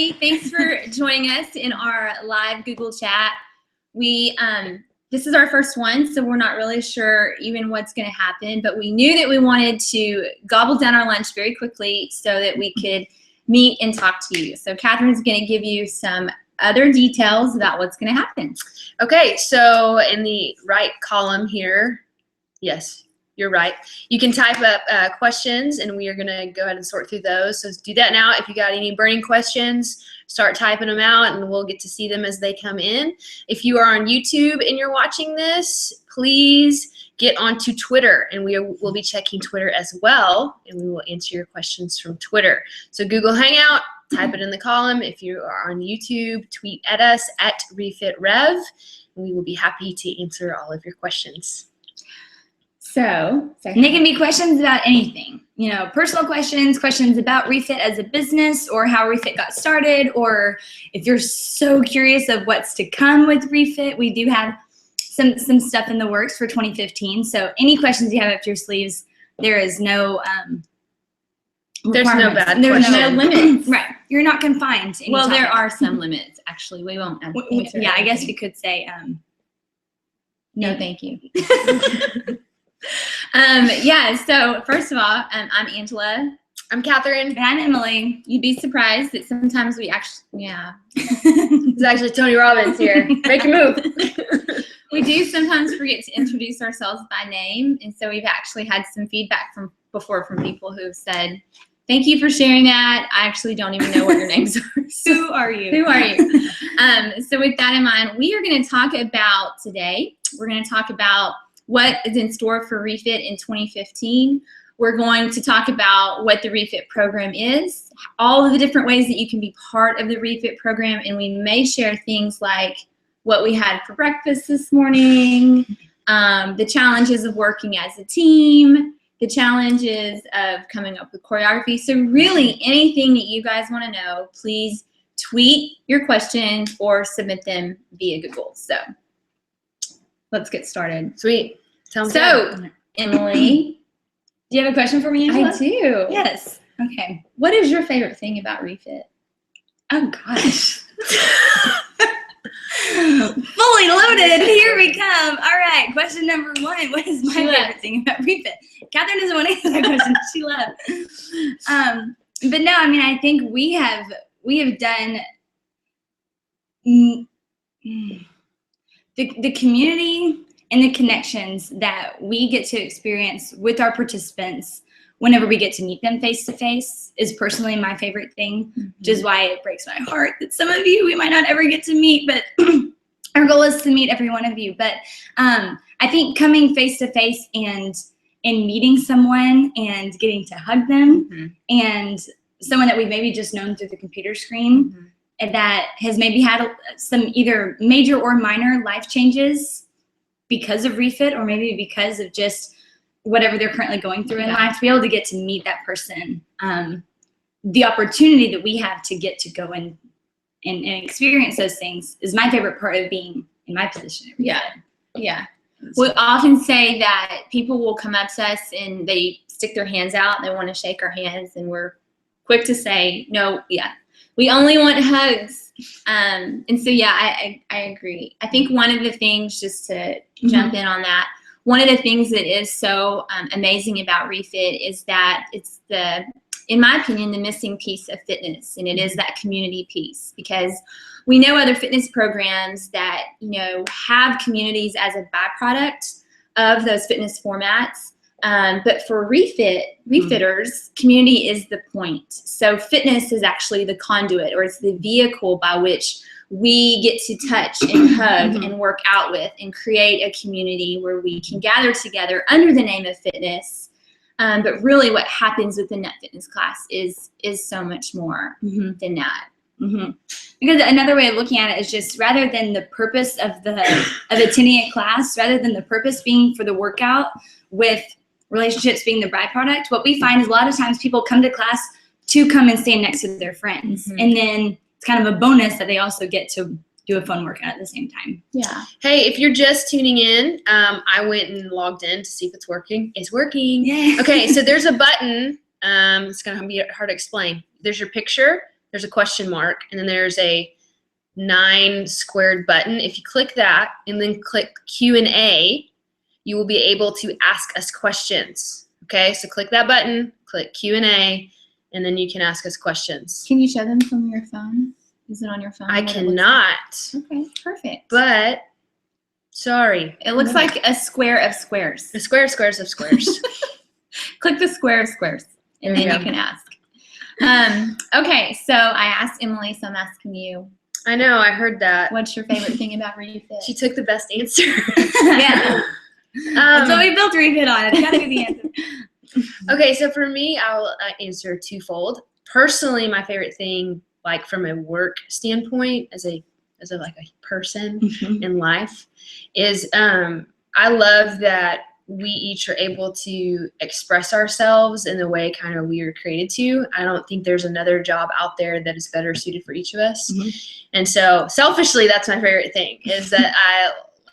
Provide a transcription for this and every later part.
everybody. Thanks for joining us in our live Google chat. This is our first one, so we're not really sure even what's going to happen, but we knew that we wanted to gobble down our lunch very quickly so that we could meet and talk to you. So Catherine's going to give you some other details about what's going to happen. Okay, so in the right column here, yes, you're right. You can type up questions, and we are going to go ahead and sort through those. So do that now. If you got any burning questions, start typing them out, and we'll get to see them as they come in. If you are on YouTube and you're watching this, please get onto Twitter, and we'll be checking Twitter as well, and we will answer your questions from Twitter. So Google Hangout, type it in the column. If you are on YouTube, tweet at us at REFITREV, and we will be happy to answer all of your questions. So they can be questions about anything, you know, personal questions, questions about REFIT as a business or how REFIT got started, or if you're so curious of what's to come with REFIT, we do have some stuff in the works for 2015. So any questions you have up your sleeves, there is no there's no bad There's question. no limits. Right. You're not confined to any Well, there topic. are some limits, actually. We won't answer Yeah, I guess everything. we could say No, thank you. yeah, so first of all, I'm Angela. I'm Catherine. And I'm Emily. You'd be surprised that sometimes we actually, yeah. It's actually Tony Robbins here. Make a move. We do sometimes forget to introduce ourselves by name, and so we've actually had some feedback from people who've said, thank you for sharing that. I actually don't even know what your names are. Who are you? Who are you? So with that in mind, we are going to talk about today, we're going to talk about what is in store for REFIT in 2015. We're going to talk about what the REFIT program is, all of the different ways that you can be part of the REFIT program, and we may share things like what we had for breakfast this morning, the challenges of working as a team, the challenges of coming up with choreography. So really anything that you guys want to know, please tweet your questions or submit them via Google. So let's get started. Sweet. Sounds So, good. Emily, Do you have a question for me, Angela? I do. Yes. Okay. What is your favorite thing about REFIT? Oh, gosh. Fully loaded. Here we come. All right. Question number one. What is my favorite thing about REFIT? Catherine doesn't want to answer that question. She left. But no, I mean, I think we have done the community and the connections that we get to experience with our participants whenever we get to meet them face to face is personally my favorite thing, which is why it breaks my heart that some of you we might not ever get to meet, but our goal is to meet every one of you. But I think coming face to face and meeting someone and getting to hug them and someone that we've maybe just known through the computer screen and that has maybe had some either major or minor life changes because of REFIT or maybe because of just whatever they're currently going through in life, to be able to get to meet that person, the opportunity that we have to get to go and experience those things is my favorite part of being in my position. Yeah. We often say that people will come up to us and they stick their hands out, they want to shake our hands, and we're quick to say, no, we only want hugs. And so, I agree. I think one of the things, just to jump in on that, one of the things that is so amazing about REFIT is that it's in my opinion, the missing piece of fitness, and it is that community piece, because we know other fitness programs that, have communities as a byproduct of those fitness formats. But for REFITers, community is the point. So fitness is actually the conduit, or it's the vehicle by which we get to touch and hug and work out with and create a community where we can gather together under the name of fitness. But really what happens within that fitness class is so much more than that. Because another way of looking at it is just rather than the purpose of attending a class, rather than the purpose being for the workout with relationships being the byproduct, what we find is a lot of times people come to class to come and stand next to their friends. And then it's kind of a bonus that they also get to do a fun workout at the same time. Yeah. Hey, if you're just tuning in, I went and logged in to see if it's working. It's working. Yay. Okay, so there's a button. It's going to be hard to explain. There's your picture. there's a question mark, and then there's a 9 squared button. If you click that and then click Q&A, you will be able to ask us questions. Okay, so click that button, click Q&A, and then you can ask us questions. Can you show them from your phone? Is it on your phone? I what it looks cannot, like? Okay, perfect. but sorry. It looks like a square of squares. The squares of squares. Click the square of squares, and There then you you go. can ask. Okay, so I asked Emily, so I'm asking you, I know, I heard that. what's your favorite thing about REFIT? She took the best answer. Yeah. That's what we built REFIT on. It's got to be the answer. Okay, so for me, I'll answer twofold. Personally, my favorite thing, like from a work standpoint, as a like a person in life, is I love that we each are able to express ourselves in the way kind of we were created to. I don't think there's another job out there that is better suited for each of us. And so selfishly, that's my favorite thing, is that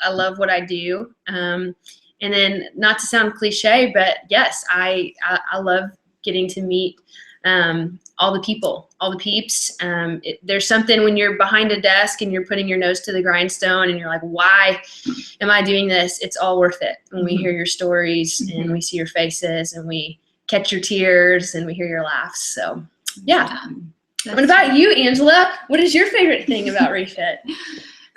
I love what I do. And then, not to sound cliche, but yes, I love getting to meet all the people, all the peeps. There's something when you're behind a desk and you're putting your nose to the grindstone and you're like, why am I doing this? It's all worth it. When we hear your stories and we see your faces and we catch your tears and we hear your laughs. So, yeah. What about you, Angela? What is your favorite thing about REFIT?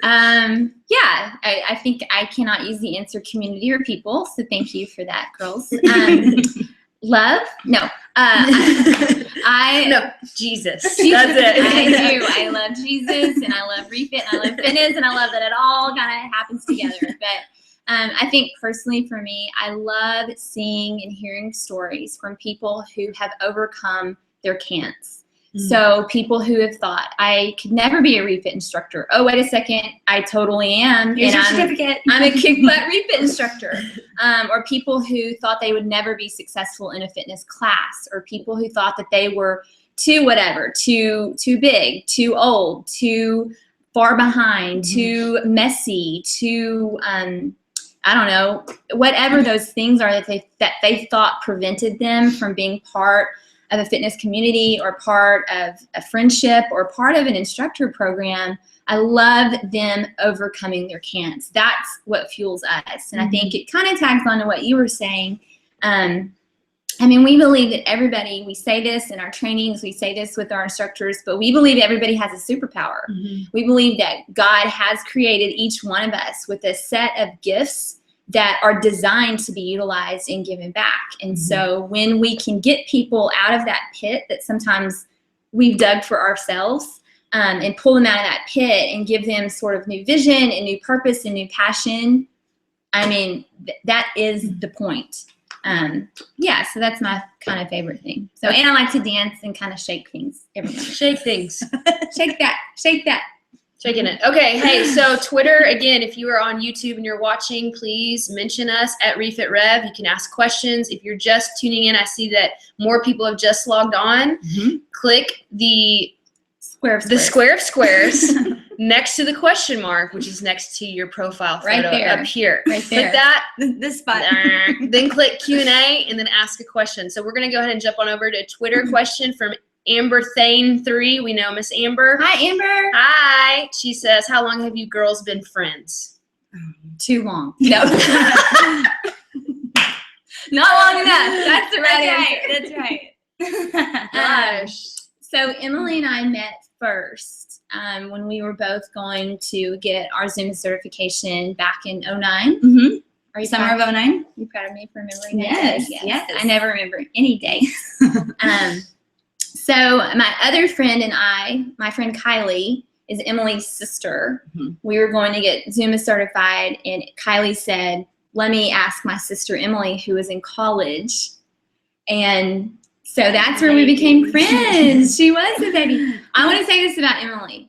Yeah, I think I cannot use the answer community or people, so thank you for that, girls. Love? No. No, Jesus. That's Jesus, it. I do. I love Jesus, and I love REFIT, and I love fitness, and I love that it all kind of happens together. But I think personally for me, I love seeing and hearing stories from people who have overcome their can'ts. So people who have thought, I could never be a REFIT instructor. Oh, wait a second, I totally am. Here's your and certificate. I'm a kick butt REFIT instructor. Or people who thought they would never be successful in a fitness class, or people who thought that they were too big, too old, too far behind, too messy, too I don't know, whatever those things are that they thought prevented them from being part of a fitness community or part of a friendship or part of an instructor program. I love them overcoming their can'ts. That's what fuels us. And I think it kind of tags on to what you were saying. I mean, we believe that everybody, we say this in our trainings, we say this with our instructors, but we believe everybody has a superpower. We believe that God has created each one of us with a set of gifts that are designed to be utilized and given back. And so when we can get people out of that pit that sometimes we've dug for ourselves, and pull them out of that pit and give them sort of new vision and new purpose and new passion, I mean, that is the point. Yeah, so that's my kind of favorite thing. So, and I like to dance and kind of shake things every now and then. Shake things. Shake that, shake that. Shaking it. Okay, hey, so Twitter, again, if you are on YouTube and you're watching, please mention us at REFITREV. You can ask questions. If you're just tuning in, I see that more people have just logged on. Click the Square of squares next to the question mark, which is next to your profile photo Right there. up here. Right there. Click that. This spot. Then click Q&A and then ask a question. So we're going to go ahead and jump on over to a Twitter question from Amber Thane 3. We know Miss Amber. Hi, Amber. Hi. She says, how long have you girls been friends? Too long. No. Not long enough. That's the right answer. That's right. Gosh. So Emily and I met first when we were both going to get our Zoom certification back in 09. Are you Summer proud? of 09? You proud of me for remembering that? Yes, yes. I never remember any day. So my other friend and I, my friend Kylie, is Emily's sister. We were going to get Zoom certified, and Kylie said, let me ask my sister Emily, who is in college. And so that's where we became friends. She was a baby. I want to say this about Emily.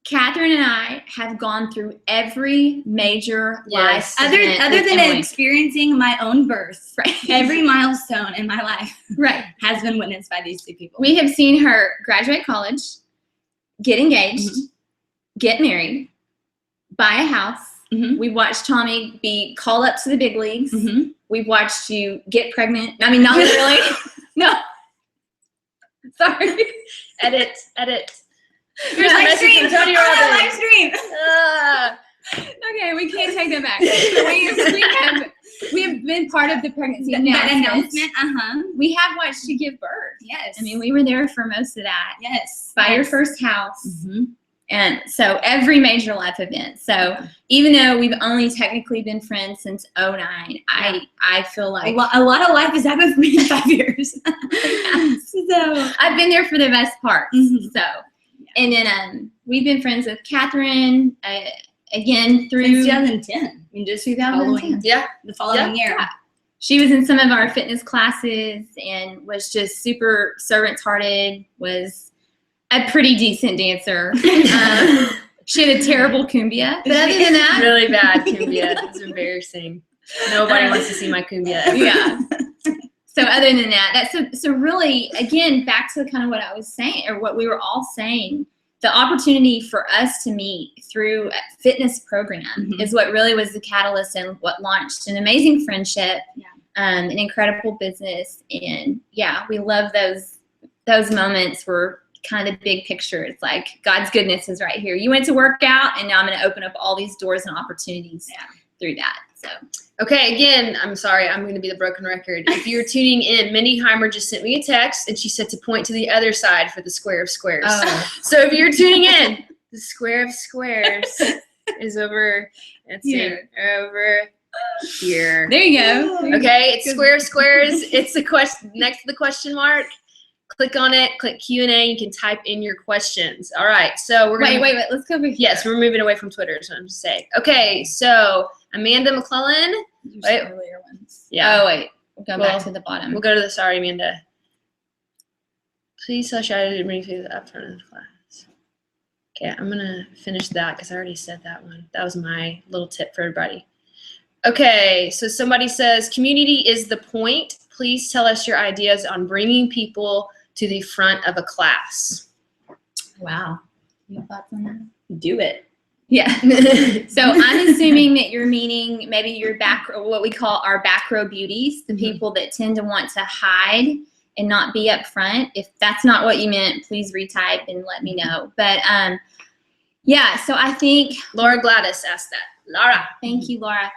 Catherine and I have gone through every major life Other event than with Emily. experiencing my own birth, Right. every milestone in my life Right. has been witnessed by these two people. We have seen her graduate college, get engaged, get married, buy a house. We've watched Tommy be called up to the big leagues. We've watched you get pregnant. I mean, not literally. No. Sorry. Edit. Here's a live message stream. from Tony Oh, Robbins. live stream. Okay, we can't take that back. We have been part of the pregnancy That announcement. We have watched you give birth. Yes. I mean, we were there for most of that. Yes. Buy your Yes. first house. Mhm. And so every major life event. So even though we've only technically been friends since 2009, I feel like A lot of life has happened for me in 5 years. So I've been there for the best parts. Mhm. So, and then we've been friends with Catherine again through since 2010. I mean, just 2010. the following year. Yeah. She was in some of our fitness classes and was just super servant-hearted, was a pretty decent dancer. She had a terrible cumbia, but other than that, Really bad cumbia. It's embarrassing. Nobody wants to see my cumbia ever. yeah. So other than that, so really, again, back to kind of what I was saying, or what we were all saying, the opportunity for us to meet through a fitness program is what really was the catalyst and what launched an amazing friendship, an incredible business, and we love those moments where kind of big picture. It's like God's goodness is right here. You went to work out, and now I'm going to open up all these doors and opportunities through that. So. Okay, again, I'm sorry, I'm going to be the broken record. If you're tuning in, Mindy Heimer just sent me a text, and she said to point to the other side for the square of squares. Oh. So if you're tuning in, the square of squares is over. It's Here. over here. There you go. Okay, it's square of squares. It's the question next to the question mark. Click on it. Click Q&A. You can type in your questions. All right, so we're gonna Wait. Let's go over here. Yes, we're moving away from Twitter. Is what I'm saying. Okay, so Amanda McClellan. Wait. Earlier ones. Yeah. Oh, wait. We'll go Well, back to the bottom. We'll go to the sorry, Amanda. Please tell Shada to bring you the up front of the class. Okay, I'm gonna finish that because I already said that one. That was my little tip for everybody. Okay, so somebody says, community is the point. Please tell us your ideas on bringing people to the front of a class. Wow. You have thoughts on that? Do it. Yeah. So I'm assuming that you're meaning maybe your back, what we call our back row beauties, the people that tend to want to hide and not be up front. If that's not what you meant, please retype and let me know. But so I think Laura Gladys asked that. Laura. Thank you, Laura.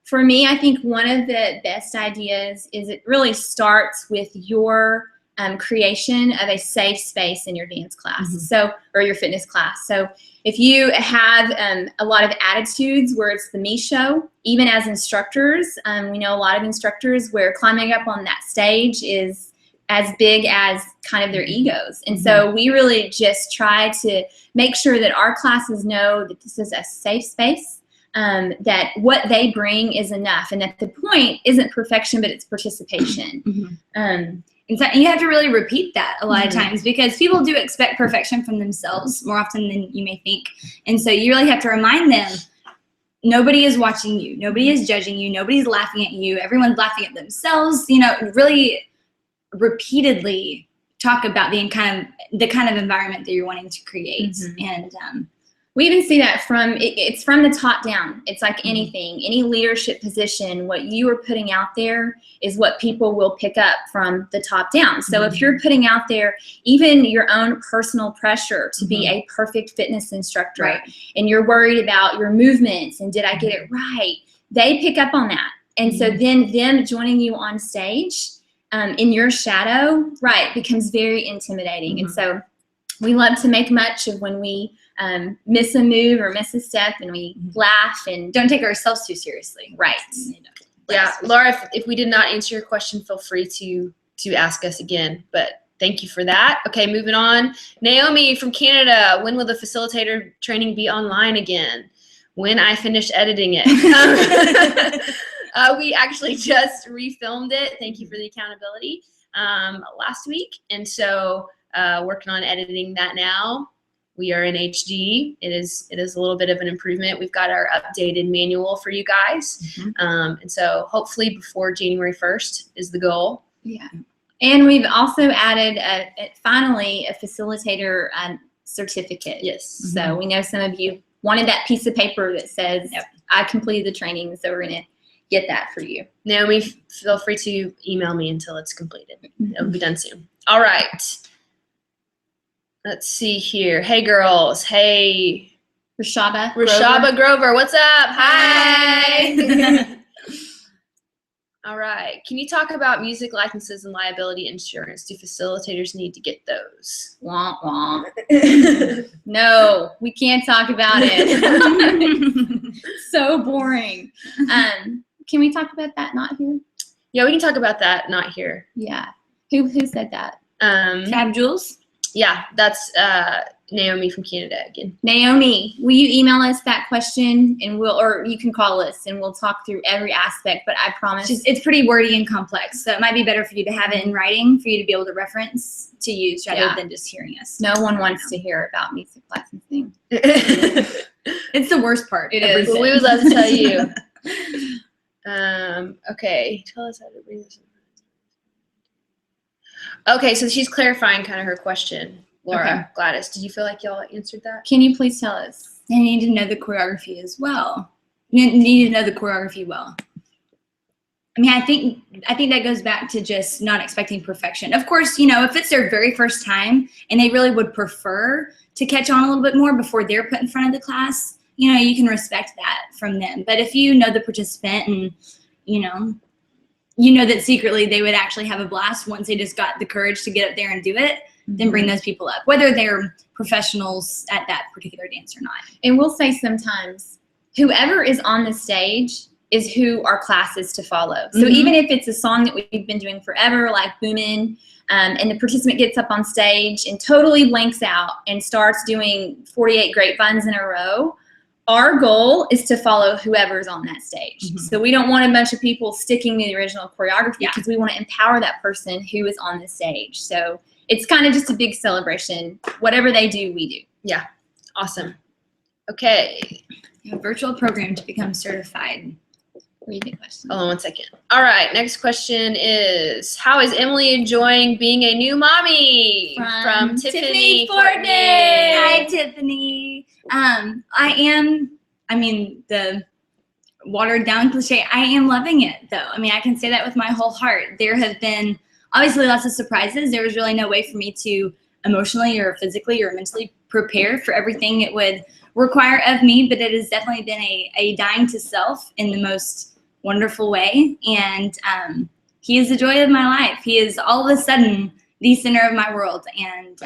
For me, I think one of the best ideas is it really starts with your creation of a safe space in your dance class, or your fitness class. So if you have a lot of attitudes where it's the me show, even as instructors, we know a lot of instructors where climbing up on that stage is as big as kind of their egos. And so we really just try to make sure that our classes know that this is a safe space, that what they bring is enough, and that the point isn't perfection, but it's participation. And so you have to really repeat that a lot of times, because people do expect perfection from themselves more often than you may think. And so you really have to remind them, nobody is watching you. Nobody is judging you. Nobody's laughing at you. Everyone's laughing at themselves. You know, really repeatedly talk about the kind of environment that you're wanting to create. And we even see that it's from the top down. It's like anything, any leadership position, what you are putting out there is what people will pick up from the top down. So if you're putting out there even your own personal pressure to be a perfect fitness instructor, and you're worried about your movements and did I get it right, they pick up on that. And so then them joining you on stage in your shadow, becomes very intimidating. And so we love to make much of when we miss a move or miss a step, and we laugh and don't take ourselves too seriously. Yeah, Laura, if we did not answer your question, feel free to ask us again. But thank you for that. Okay, moving on. Naomi from Canada. When will the facilitator training be online again? When I finish editing it. We actually just refilmed it. Thank you for the accountability last week. And so working on editing that now. We are in HD. It is a little bit of an improvement. We've got our updated manual for you guys. And so hopefully before January 1st is the goal. Yeah. And we've also added finally a facilitator certificate. Yes. So we know some of you wanted that piece of paper that says I completed the training. So we're going to get that for you. Naomi, feel free to email me until it's completed. It'll be done soon. All right. Let's see here. Hey, girls. Hey. Rashaba Grover, what's up? Hi. Hi. All right. Can you talk about music licenses and liability insurance? Do facilitators need to get those? Womp womp. No, we can't talk about it. So boring. Can we talk about that not here? Yeah, we can talk about that not here. Yeah. Who said that? Fab Jules? Yeah, that's Naomi from Canada again. Naomi, will you email us that question and or you can call us and we'll talk through every aspect, but I promise. It's pretty wordy and complex, so it might be better for you to have it in writing for you to be able to reference to use rather than just hearing us. No one wants to hear about music licensing. It's the worst part. It is. Well, we would love to tell you. Okay, tell us how to bring this in. Okay, so she's clarifying kind of her question. Laura, Okay. Gladys, did you feel like y'all answered that? Can you please tell us? They need to know the choreography as well. You need to know the choreography well. I mean, I think that goes back to just not expecting perfection. Of course, if it's their very first time and they really would prefer to catch on a little bit more before they're put in front of the class, you can respect that from them. But if you know the participant and, you know that secretly they would actually have a blast once they just got the courage to get up there and do it, then bring those people up, whether they're professionals at that particular dance or not. And we'll say sometimes whoever is on the stage is who our class is to follow. So even if it's a song that we've been doing forever, like Boomin', and the participant gets up on stage and totally blanks out and starts doing 48 grapevines in a row, our goal is to follow whoever's on that stage. So we don't want a bunch of people sticking to the original choreography because we want to empower that person who is on the stage. So it's kind of just a big celebration. Whatever they do, we do. Yeah, awesome. Okay. A virtual program to become certified. Read the question. Hold on one second. All right, next question is, how is Emily enjoying being a new mommy? From Tiffany Fortney. Hi, Tiffany. The watered down cliche, I am loving it though. I mean, I can say that with my whole heart. There have been obviously lots of surprises. There was really no way for me to emotionally or physically or mentally prepare for everything it would require of me, but it has definitely been a dying to self in the most wonderful way. And he is the joy of my life. He is all of a sudden the center of my world. And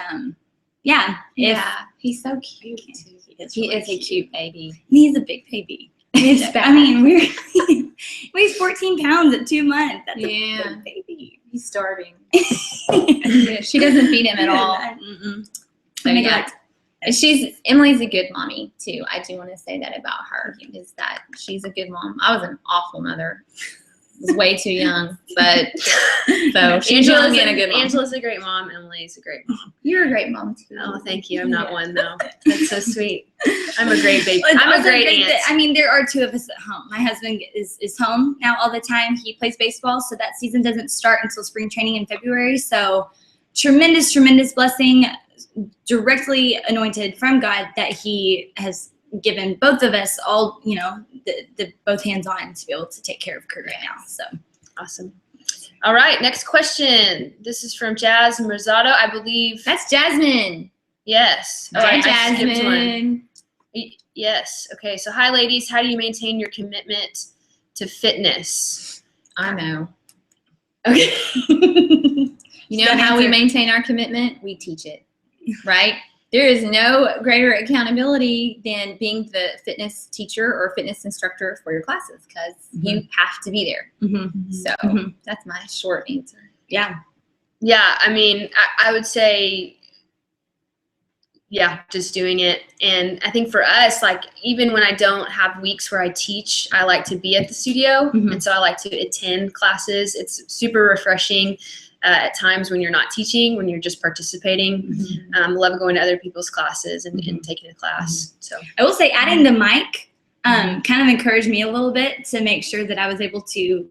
He's so cute. He is a cute baby. He's a big baby. He's 14 pounds at 2 months. That's a big baby. He's starving. She doesn't feed him at all. So yeah. Emily's a good mommy too. I do want to say that about her, is that she's a good mom. I was an awful mother. I was way too young, but so she's young and a good mom. Angela's a great mom. Emily's a great mom. You're a great mom too. Oh, thank you. I'm not one though. That's so sweet. I'm a great baby. I'm a great aunt. There are two of us at home. My husband is home now all the time. He plays baseball, so that season doesn't start until spring training in February. So tremendous, tremendous blessing, directly anointed from God that he has given both of us all, the both hands on to be able to take care of Kurt right now. So awesome. All right, next question. This is from Jazz Merzato, I believe. That's Jasmine. Yes. Hi, I skipped one. Jasmine. Yes. Okay. So, hi, ladies. How do you maintain your commitment to fitness? I know. Okay. You know how we maintain our commitment? We teach it, right? There is no greater accountability than being the fitness teacher or fitness instructor for your classes, because you have to be there. So that's my short answer. Yeah. Yeah. I mean, I would say, just doing it. And I think for us, like, even when I don't have weeks where I teach, I like to be at the studio. And so I like to attend classes. It's super refreshing. At times when you're not teaching, when you're just participating. I love going to other people's classes and taking a class. So I will say adding the mic kind of encouraged me a little bit to make sure that I was able to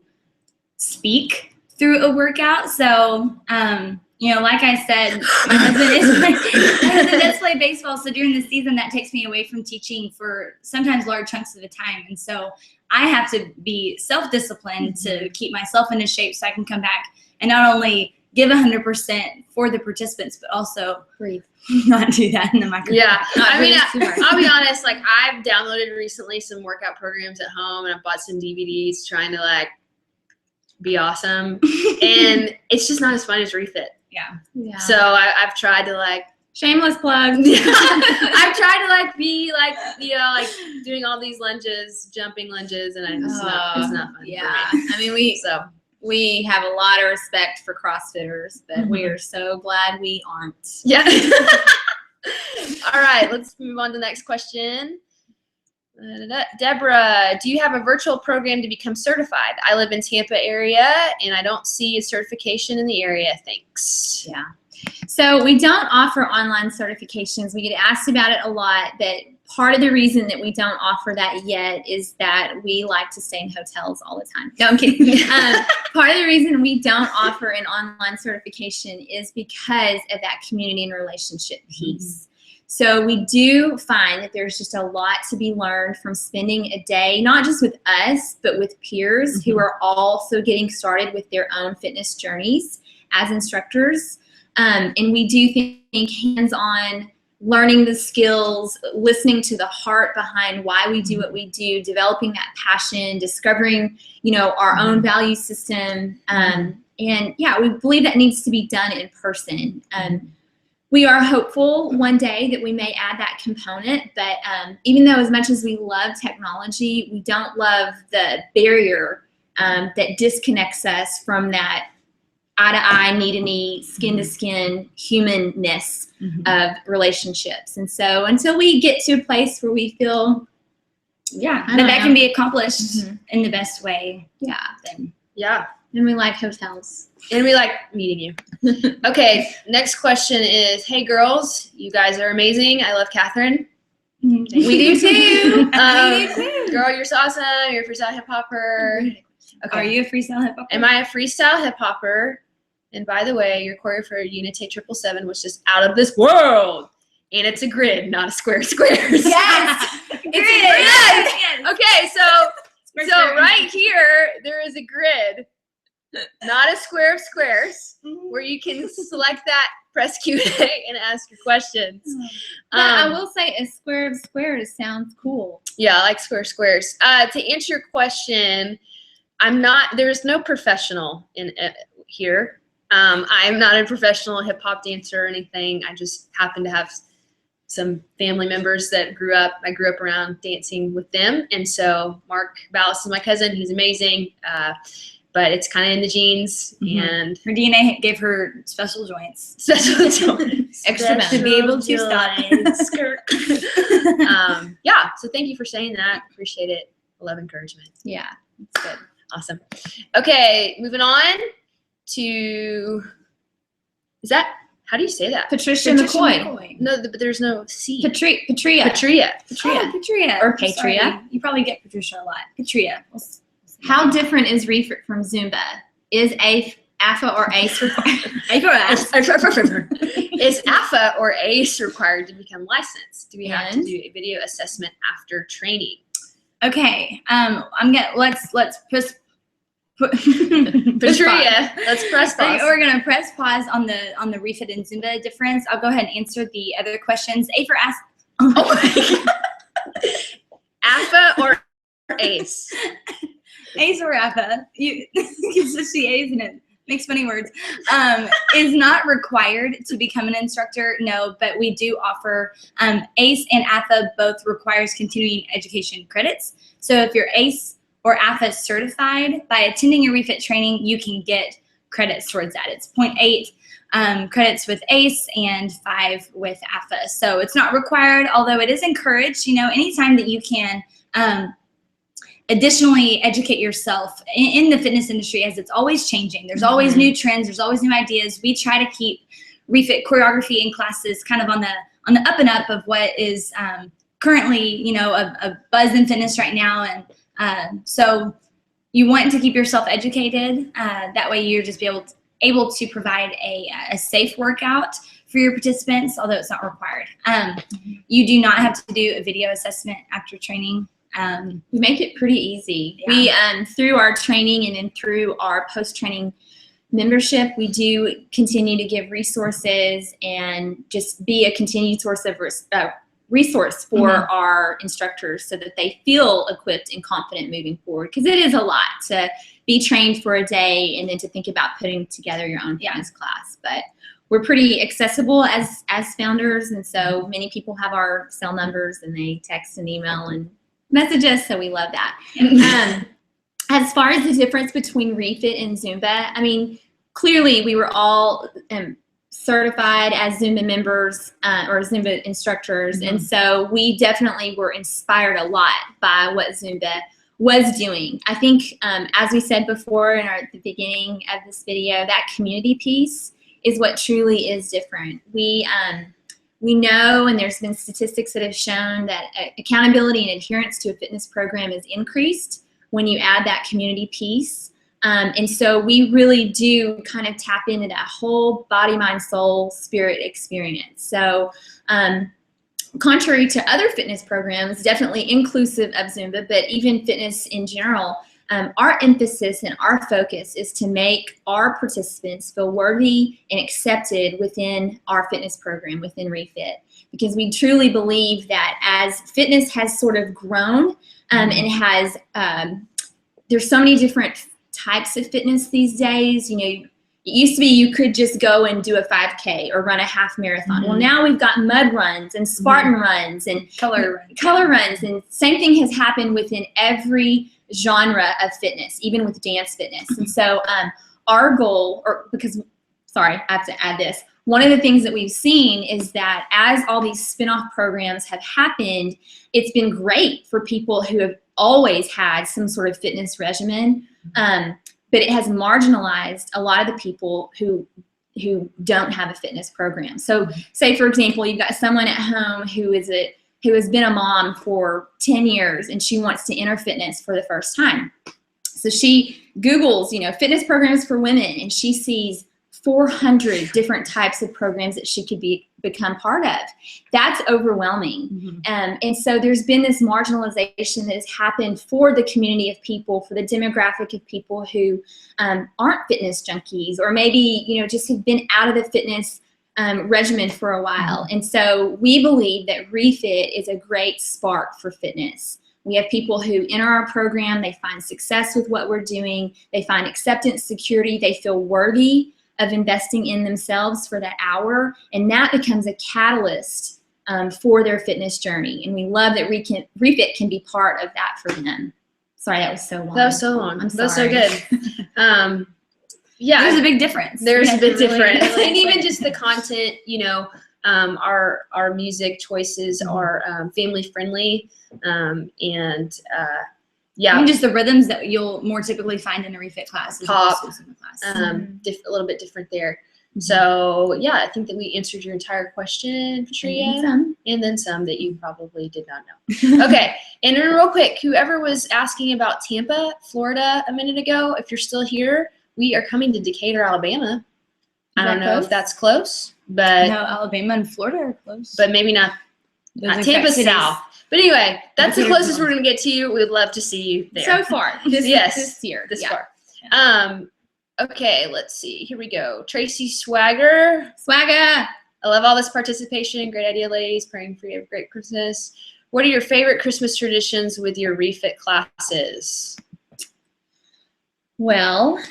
speak through a workout. So, like I said, my husband does play baseball. So during the season, that takes me away from teaching for sometimes large chunks of the time. And so I have to be self-disciplined to keep myself in a shape so I can come back and not only give 100% for the participants, but also Breathe. not do that in the microphone. Yeah, Not I mean, really too much. I'll be honest, like I've downloaded recently some workout programs at home and I've bought some DVDs trying to like be awesome. And it's just not as fun as REFIT. Yeah. So I've tried to like, Shameless plug. I've tried to like be like, you know, like doing all these lunges, jumping lunges, and it's not fun Yeah. for me. I mean, we have a lot of respect for CrossFitters, but we are so glad we aren't. Yeah. All right, let's move on to the next question. Deborah, do you have a virtual program to become certified? I live in Tampa area and I don't see a certification in the area. Thanks. Yeah. So we don't offer online certifications. We get asked about it a lot, but part of the reason that we don't offer that yet is that we like to stay in hotels all the time. No, I'm kidding. Part of the reason we don't offer an online certification is because of that community and relationship piece. So we do find that there's just a lot to be learned from spending a day, not just with us, but with peers who are also getting started with their own fitness journeys as instructors. And we do think hands-on, learning the skills, listening to the heart behind why we do what we do, developing that passion, discovering, you know, our own value system. And yeah, we believe that needs to be done in person. We are hopeful one day that we may add that component, but even though as much as we love technology, we don't love the barrier that disconnects us from that eye-to-eye, knee-to-knee, skin-to-skin humanness of relationships. And so until we get to a place where we feel, that can be accomplished in the best way. then Yeah. and we like hotels. And we like meeting you. Okay, next question is, hey girls, you guys are amazing. I love Catherine. We do too. Girl, you're so awesome. You're a freestyle hip hopper. Okay. Are you a freestyle hip hopper? Am I a freestyle hip hopper? And by the way, your choreo for Unite 777 was just out of this world. And it's a grid, not a squares. Yes! Yes! Okay, so right here, there is a grid, not a square of squares, where you can select that, press Q&A, and ask your questions. But I will say a square of squares sounds cool. Yeah, I like squares. To answer your question, there's no professional in here. I'm not a professional hip hop dancer or anything. I just happen to have some family members that I grew up around dancing with them. And so Mark Ballas is my cousin. He's amazing. But it's kind of in the genes, and her DNA gave her special joints. Extra to be able to stop. Yeah, so thank you for saying that. Appreciate it. I love encouragement. Yeah, it's good. Awesome. Okay, moving on to, how do you say that? Patricia McCoy. No, but there's no C. Patria. Oh, Patria. Or Patria. Sorry. You probably get Patricia a lot. Patria. How different is REFIT from Zumba? Is AFA or ACE required? Is AFA or ACE required to become licensed? Do we have to do a video assessment after training? Okay. Let's press. Patria, let's press pause. We're gonna press pause on the REFIT and Zumba difference. I'll go ahead and answer the other questions. A for ask. Oh my God. AFA or ACE? ACE or AFA, it's just the A's and it makes funny words, is not required to become an instructor, no, but we do offer ACE and AFA both requires continuing education credits. So if you're ACE or AFA certified, by attending your REFIT training, you can get credits towards that. It's 0.8 credits with ACE and 5 with AFA. So it's not required, although it is encouraged, anytime that you can additionally educate yourself in the fitness industry, as it's always changing. There's always new trends. There's always new ideas. We try to keep REFIT choreography in classes kind of on the up and up of what is currently, a buzz in fitness right now. And so you want to keep yourself educated. That way you're just able to provide a safe workout for your participants, although it's not required. You do not have to do a video assessment after training. We make it pretty easy. Yeah. We through our training and then through our post-training membership, we do continue to give resources and just be a continued source of resource for our instructors so that they feel equipped and confident moving forward, because it is a lot to be trained for a day and then to think about putting together your own fitness class. But we're pretty accessible as founders, and so many people have our cell numbers and they text and email and message us, so we love that. As far as the difference between REFIT and Zumba, I mean, clearly we were all certified as Zumba members or Zumba instructors, and so we definitely were inspired a lot by what Zumba was doing. I think, as we said before at the beginning of this video, that community piece is what truly is different. We know, and there's been statistics that have shown that accountability and adherence to a fitness program is increased when you add that community piece. And so we really do kind of tap into that whole body, mind, soul, spirit experience. So contrary to other fitness programs, definitely inclusive of Zumba, but even fitness in general, our emphasis and our focus is to make our participants feel worthy and accepted within our fitness program, within REFIT, because we truly believe that as fitness has sort of grown and has, there's so many different types of fitness these days. You know, it used to be you could just go and do a 5K or run a half marathon. Well, now we've got mud runs and Spartan runs and color runs, and same thing has happened within every genre of fitness, even with dance fitness. And so our goal, I have to add this. One of the things that we've seen is that as all these spin-off programs have happened, it's been great for people who have always had some sort of fitness regimen, but it has marginalized a lot of the people who don't have a fitness program. So say, for example, you've got someone at home who has been a mom for 10 years and she wants to enter fitness for the first time. So she Googles, fitness programs for women, and she sees 400 different types of programs that she could become part of. That's overwhelming. And so there's been this marginalization that has happened for the community of people, for the demographic of people who aren't fitness junkies, or maybe, just have been out of the fitness regimen for a while. And so we believe that REFIT is a great spark for fitness. We have people who enter our program, they find success with what we're doing, they find acceptance, security, they feel worthy of investing in themselves for that hour, and that becomes a catalyst for their fitness journey. And we love that REFIT can be part of that for them. Sorry, that was so long. That was so long. I'm That was so sorry. good. Yeah, There's a big difference. There's a big difference, really and even just the content. Our music choices are family friendly, and Even just the rhythms that you'll more typically find in a REFIT class. Pop, class. a little bit different there. So yeah, I think that we answered your entire question, Patria, and then some that you probably did not know. Okay, and then real quick, whoever was asking about Tampa, Florida a minute ago, if you're still here, we are coming to Decatur, Alabama. I don't know if that's close, but No, Alabama and Florida are close. but maybe not. Tampa's south. But anyway, that's the closest we're going to get to you. We'd love to see you there. So far, this year. This far. Okay, let's see. Here we go. Tracy Swagger. Swagger. I love all this participation. Great idea, ladies. Praying for you. Have a great Christmas. What are your favorite Christmas traditions with your REFIT classes? Well,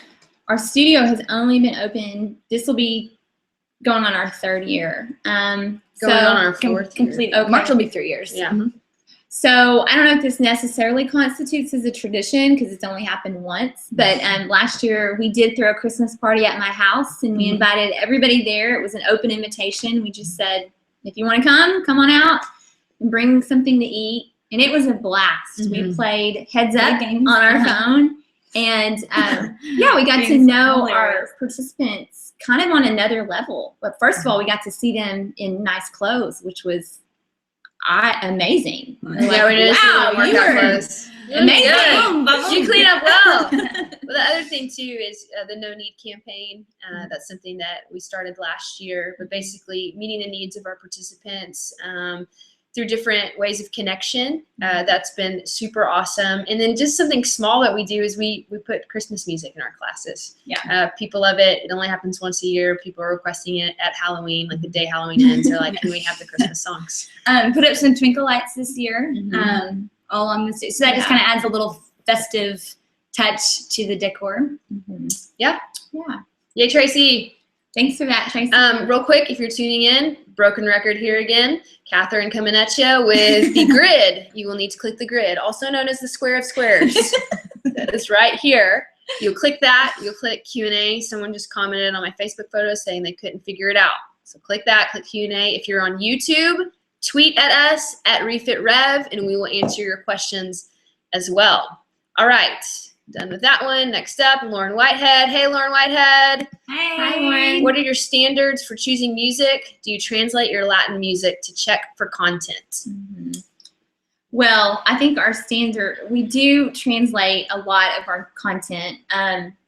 our studio has only been open. This will be going on our third year. Going on our fourth year. Okay. March will be 3 years. Yeah. So I don't know if this necessarily constitutes as a tradition because it's only happened once, but last year we did throw a Christmas party at my house, and we invited everybody there. It was an open invitation. We just said, if you want to come on out and bring something to eat. And it was a blast. We played Heads Up on our phone. And we got to know our participants kind of on another level. But first of all, we got to see them in nice clothes, which was amazing. Yeah, we did. Wow, you were clothes. amazing. You clean up well. Well, the other thing too is the No Need campaign. That's something that we started last year, but basically meeting the needs of our participants. through different ways of connection. That's been super awesome. And then just something small that we do is we put Christmas music in our classes. Yeah. People love it. It only happens once a year. People are requesting it at Halloween, like the day Halloween ends. They're like, can we have the Christmas songs? Put up some twinkle lights this year, all along the street. So that just kind of adds a little festive touch to the decor. Yeah. Yeah. Yay, Tracy. Thanks for that, Tracy. Real quick, if you're tuning in, broken record here again. Catherine coming at you with the grid. You will need to click the grid, also known as the square of squares. That is right here. You'll click that. You'll click Q&A. Someone just commented on my Facebook photo saying they couldn't figure it out. So click that, click Q&A. If you're on YouTube, tweet at us at REFITREV, and we will answer your questions as well. All right. Done with that one. Next up, Lauren Whitehead. Hey, Lauren Whitehead. Hey. Hi, Lauren. What are your standards for choosing music? Do you translate your Latin music to check for content? Well, I think our standard, we do translate a lot of our content.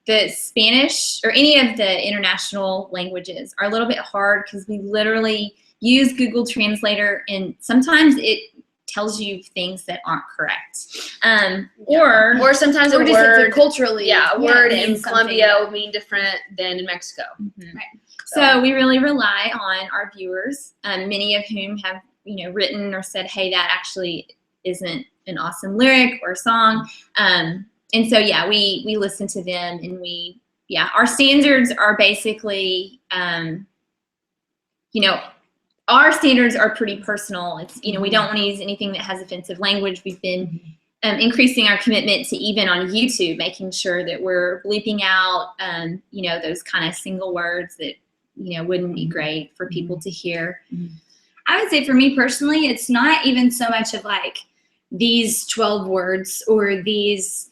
The Spanish or any of the international languages are a little bit hard because we literally use Google Translator, and sometimes it tells you things that aren't correct. Or sometimes a just word culturally. a word in means Colombia something. will mean different than in Mexico. Right. So we really rely on our viewers, many of whom have written or said, hey, that actually isn't an awesome lyric or song. And so, yeah, we listen to them, and our standards are basically, our standards are pretty personal. It's, we don't want to use anything that has offensive language. We've been increasing our commitment to, even on YouTube, making sure that we're bleeping out, those kind of single words that, wouldn't be great for people to hear. I would say for me personally, it's not even so much of like these 12 words or these,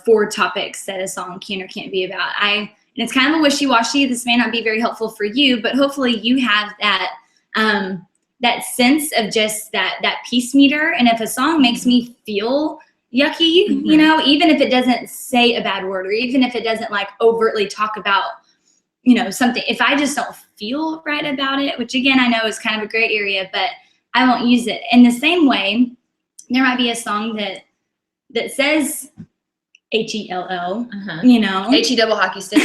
4 topics that a song can or can't be about. And it's kind of a wishy-washy. This may not be very helpful for you, but hopefully you have that that sense of just that peace meter. And if a song makes me feel yucky, even if it doesn't say a bad word, or even if it doesn't like overtly talk about, something, if I just don't feel right about it, which again, I know is kind of a gray area, but I won't use it. In the same way, there might be a song that says H-E-L-L, H-E double hockey stick.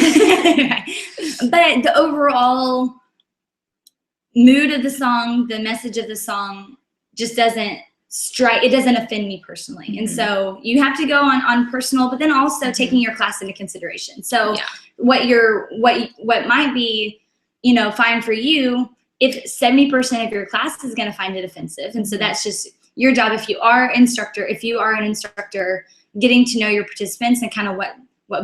But the overall mood of the song, the message of the song just doesn't strike, it doesn't offend me personally. And so you have to go on personal, but then also taking your class into consideration. So what might be, fine for you, if 70% of your class is going to find it offensive. And so that's just your job. If you are an instructor, getting to know your participants and kind of what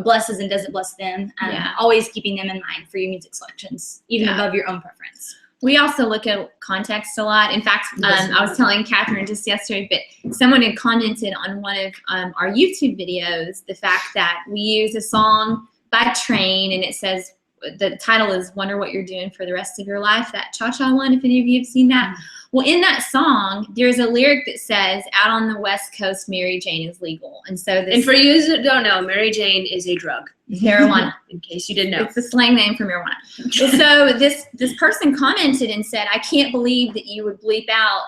blesses and doesn't bless them, always keeping them in mind for your music selections, even above your own preference. We also look at context a lot. In fact, I was telling Catherine just yesterday, but someone had commented on one of our YouTube videos, the fact that we use a song by Train, and it says, the title is Wonder What You're Doing for the Rest of Your Life, that cha-cha one, if any of you have seen that. Well, in that song, there's a lyric that says, out on the West Coast, Mary Jane is legal. And so And for you that don't know, Mary Jane is a drug. Marijuana. In case you didn't know. It's the slang name for marijuana. So this person commented and said, I can't believe that you would bleep out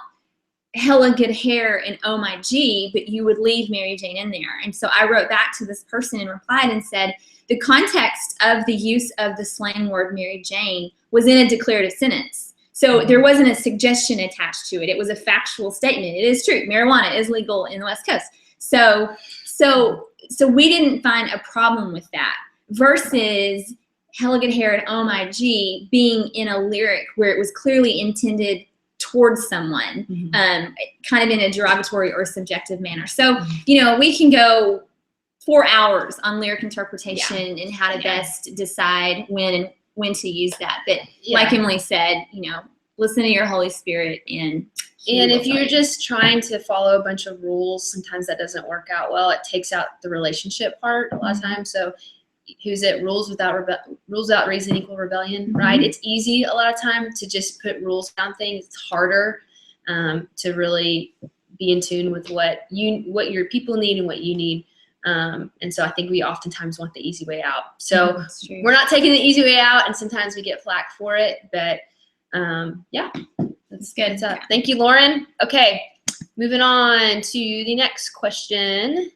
hella good hair and oh my G, but you would leave Mary Jane in there. And so I wrote back to this person and replied and said, the context of the use of the slang word Mary Jane was in a declarative sentence. So there wasn't a suggestion attached to it. It was a factual statement. It is true. Marijuana is legal in the West Coast. So we didn't find a problem with that versus hella good hair and oh my G being in a lyric where it was clearly intended towards someone, kind of in a derogatory or subjective manner. So, we can go 4 hours on lyric interpretation and how to best decide when to use that. But like Emily said, listen to your Holy Spirit, and if you're just trying to follow a bunch of rules, sometimes that doesn't work out well. It takes out the relationship part a lot of times. So who's it? Rules without reason equal rebellion, right? It's easy a lot of time to just put rules down things. It's harder to really be in tune with what your people need and what you need. And so I think we oftentimes want the easy way out. So we're not taking the easy way out, and sometimes we get flack for it. But It's good. Good stuff. Thank you, Lauren. Okay, moving on to the next question.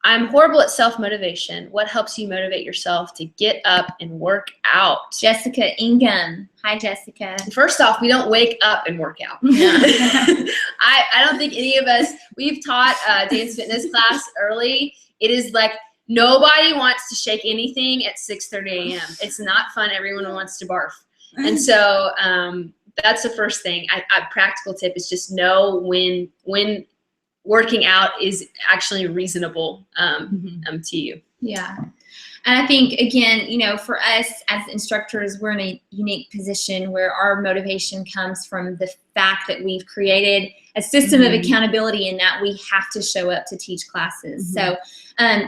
I'm horrible at self-motivation. What helps you motivate yourself to get up and work out? Jessica Ingham. Hi, Jessica. First off, we don't wake up and work out. Yeah. I don't think any of us, we've taught dance fitness class early. It is like nobody wants to shake anything at 6:30 a.m. It's not fun. Everyone wants to barf. And so that's the first thing. A practical tip is just know when working out is actually reasonable to you. Yeah. And I think, again, you know, for us as instructors, we're in a unique position where our motivation comes from the fact that we've created a system of accountability in that we have to show up to teach classes. So